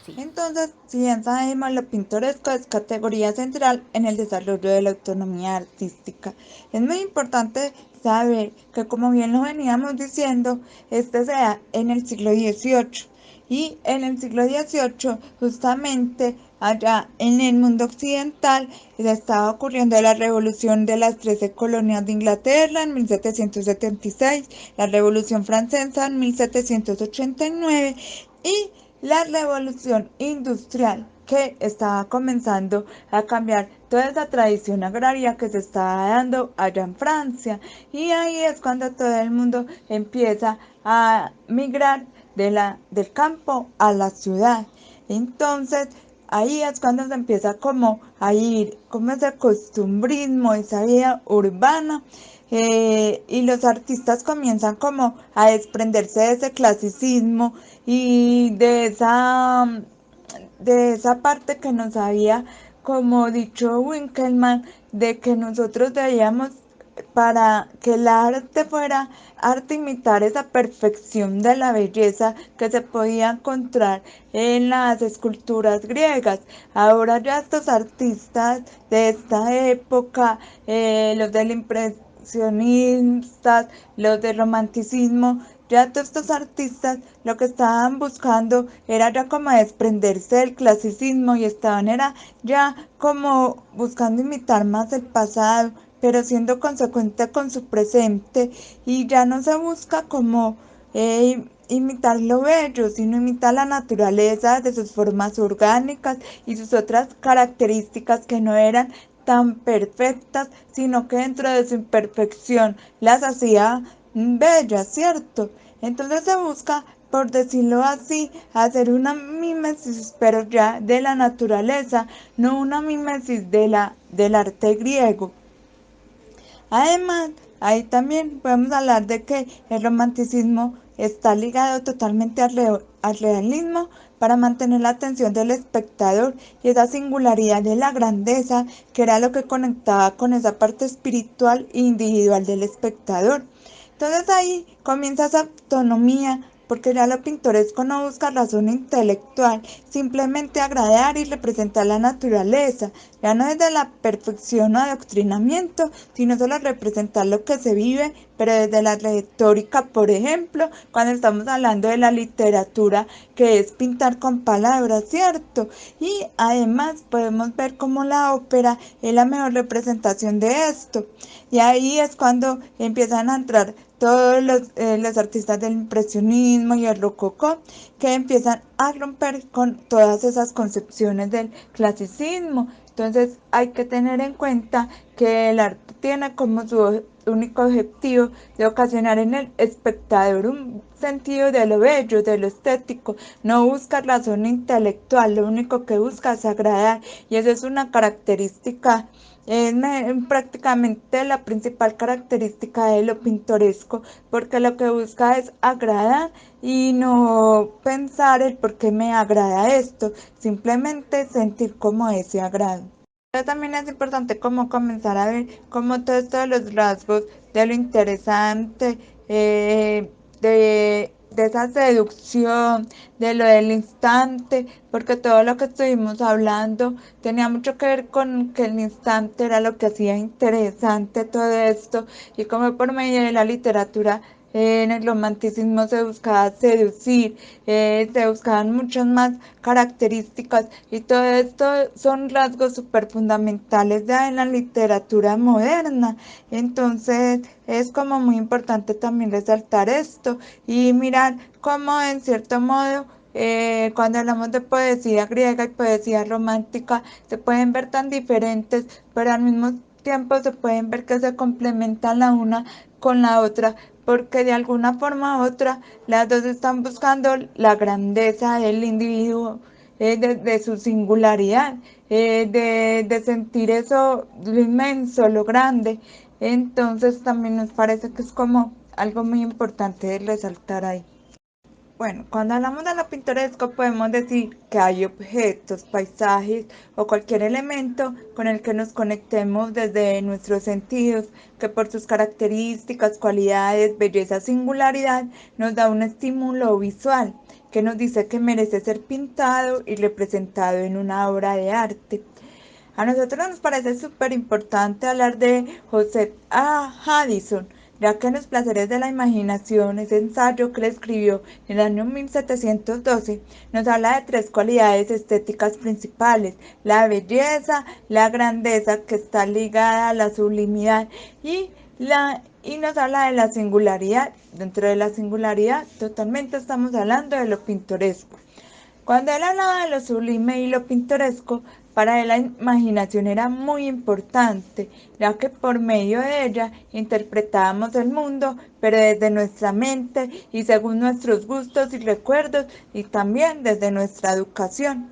sí. Entonces, si bien sabemos, lo pintoresco es categoría central en el desarrollo de la autonomía artística. Es muy importante saber que, como bien lo veníamos diciendo, este se da en el siglo XVIII. Y en el siglo XVIII, justamente allá en el mundo occidental, estaba ocurriendo la revolución de las 13 colonias de Inglaterra en 1776, la revolución francesa en 1789 y la revolución industrial que estaba comenzando a cambiar toda esa tradición agraria que se estaba dando allá en Francia. Y ahí es cuando todo el mundo empieza a migrar del campo a la ciudad. Entonces, ahí es cuando se empieza como a ir, como ese costumbrismo, esa vida urbana, y los artistas comienzan como a desprenderse de ese clasicismo y de esa parte que nos había como dicho Winkelmann, de que nosotros debíamos, para que el arte fuera arte, imitar esa perfección de la belleza que se podía encontrar en las esculturas griegas. Ahora ya estos artistas de esta época, los del impresionistas, los del romanticismo, ya todos estos artistas lo que estaban buscando era ya como desprenderse del clasicismo y estaban era ya como buscando imitar más el pasado, pero siendo consecuente con su presente, y ya no se busca como imitar lo bello, sino imitar la naturaleza de sus formas orgánicas y sus otras características que no eran tan perfectas, sino que dentro de su imperfección las hacía bellas, ¿cierto? Entonces se busca, por decirlo así, hacer una mímesis, pero ya de la naturaleza, no una mímesis del arte griego. Además, Ahí también podemos hablar de que el romanticismo está ligado totalmente al realismo para mantener la atención del espectador y esa singularidad de la grandeza que era lo que conectaba con esa parte espiritual e individual del espectador. Entonces ahí comienza esa autonomía, porque ya lo pintoresco no busca razón intelectual, simplemente agradar y representar la naturaleza, ya no desde la perfección o adoctrinamiento, sino solo representar lo que se vive, pero desde la retórica, por ejemplo, cuando estamos hablando de la literatura, que es pintar con palabras, ¿cierto? Y además podemos ver cómo la ópera es la mejor representación de esto. Y ahí es cuando empiezan a entrar todos los artistas del impresionismo y el rococó, que empiezan a romper con todas esas concepciones del clasicismo. Entonces hay que tener en cuenta que el arte tiene como su único objetivo de ocasionar en el espectador un sentido de lo bello, de lo estético, no busca razón intelectual, lo único que busca es agradar, y eso es una característica, es prácticamente la principal característica de lo pintoresco, porque lo que busca es agradar y no pensar el por qué me agrada esto, simplemente sentir como ese agrado. Pero también es importante como comenzar a ver como todos estos los rasgos de lo interesante, de esa seducción, de lo del instante, porque todo lo que estuvimos hablando tenía mucho que ver con que el instante era lo que hacía interesante todo esto, y como por medio de la literatura en el romanticismo se buscaba seducir, se buscaban muchas más características, y todo esto son rasgos súper fundamentales de en la literatura moderna. Entonces es como muy importante también resaltar esto y mirar cómo en cierto modo cuando hablamos de poesía griega y poesía romántica se pueden ver tan diferentes, pero al mismo tiempo se pueden ver que se complementan la una con la otra, porque de alguna forma u otra las dos están buscando la grandeza del individuo, de su singularidad, de sentir eso, lo inmenso, lo grande. Entonces también nos parece que es como algo muy importante de resaltar ahí. Bueno, cuando hablamos de lo pintoresco podemos decir que hay objetos, paisajes o cualquier elemento con el que nos conectemos desde nuestros sentidos, que por sus características, cualidades, belleza, singularidad, nos da un estímulo visual que nos dice que merece ser pintado y representado en una obra de arte. A nosotros nos parece súper importante hablar de Joseph A. Addison, ya que en Los placeres de la imaginación, ese ensayo que le escribió en el año 1712, nos habla de tres cualidades estéticas principales: la belleza, la grandeza, que está ligada a la sublimidad, y nos habla de la singularidad. Dentro de la singularidad, totalmente estamos hablando de lo pintoresco. Cuando él hablaba de lo sublime y lo pintoresco, para él la imaginación era muy importante, ya que por medio de ella interpretábamos el mundo, pero desde nuestra mente y según nuestros gustos y recuerdos, y también desde nuestra educación.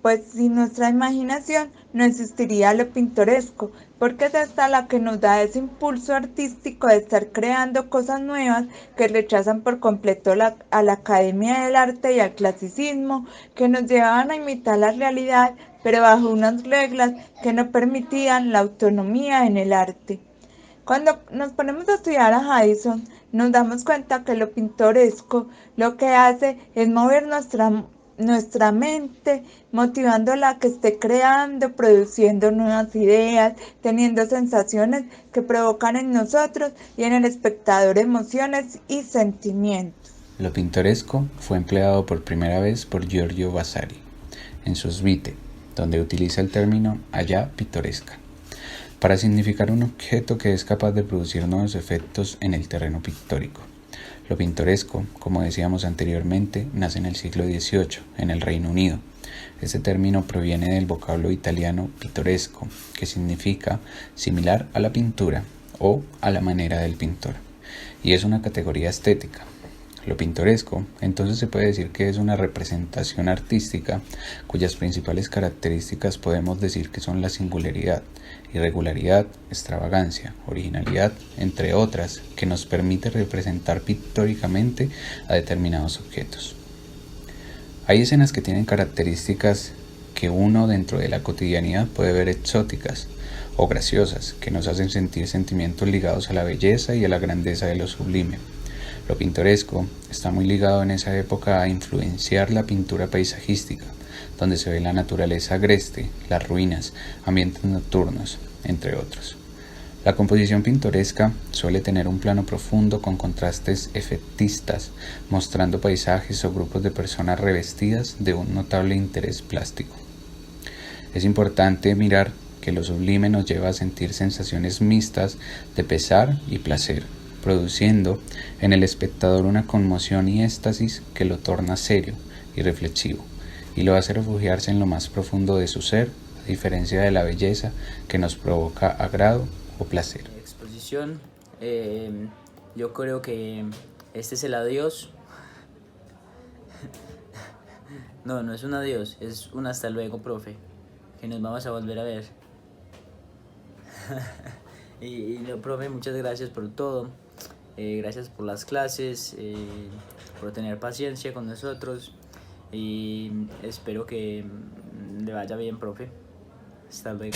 Pues sin nuestra imaginación no existiría lo pintoresco, porque es esta la que nos da ese impulso artístico de estar creando cosas nuevas que rechazan por completo a la Academia del Arte y al clasicismo, que nos llevaban a imitar la realidad, pero bajo unas reglas que no permitían la autonomía en el arte. Cuando nos ponemos a estudiar a Addison, nos damos cuenta que lo pintoresco lo que hace es mover nuestra mente, motivándola a que esté creando, produciendo nuevas ideas, teniendo sensaciones que provocan en nosotros y en el espectador emociones y sentimientos. Lo pintoresco fue empleado por primera vez por Giorgio Vasari en sus Vite, donde utiliza el término allá pittoresca, para significar un objeto que es capaz de producir nuevos efectos en el terreno pictórico. Lo pintoresco, como decíamos anteriormente, nace en el siglo XVIII, en el Reino Unido. Este término proviene del vocablo italiano pittoresco, que significa similar a la pintura o a la manera del pintor, y es una categoría estética. Lo pintoresco, entonces se puede decir que es una representación artística cuyas principales características podemos decir que son la singularidad, irregularidad, extravagancia, originalidad, entre otras, que nos permite representar pictóricamente a determinados objetos. Hay escenas que tienen características que uno dentro de la cotidianidad puede ver exóticas o graciosas, que nos hacen sentir sentimientos ligados a la belleza y a la grandeza de lo sublime. Lo pintoresco está muy ligado en esa época a influenciar la pintura paisajística, donde se ve la naturaleza agreste, las ruinas, ambientes nocturnos, entre otros. La composición pintoresca suele tener un plano profundo con contrastes efectistas, mostrando paisajes o grupos de personas revestidas de un notable interés plástico. Es importante mirar que lo sublime nos lleva a sentir sensaciones mixtas de pesar y placer, produciendo en el espectador una conmoción y éxtasis que lo torna serio y reflexivo, y lo hace refugiarse en lo más profundo de su ser, a diferencia de la belleza que nos provoca agrado o placer. Exposición, yo creo que este es el adiós. No, no es un adiós, es un hasta luego, profe, que nos vamos a volver a ver. Profe, muchas gracias por todo. Gracias por las clases, por tener paciencia con nosotros y espero que le vaya bien, profe. Hasta luego.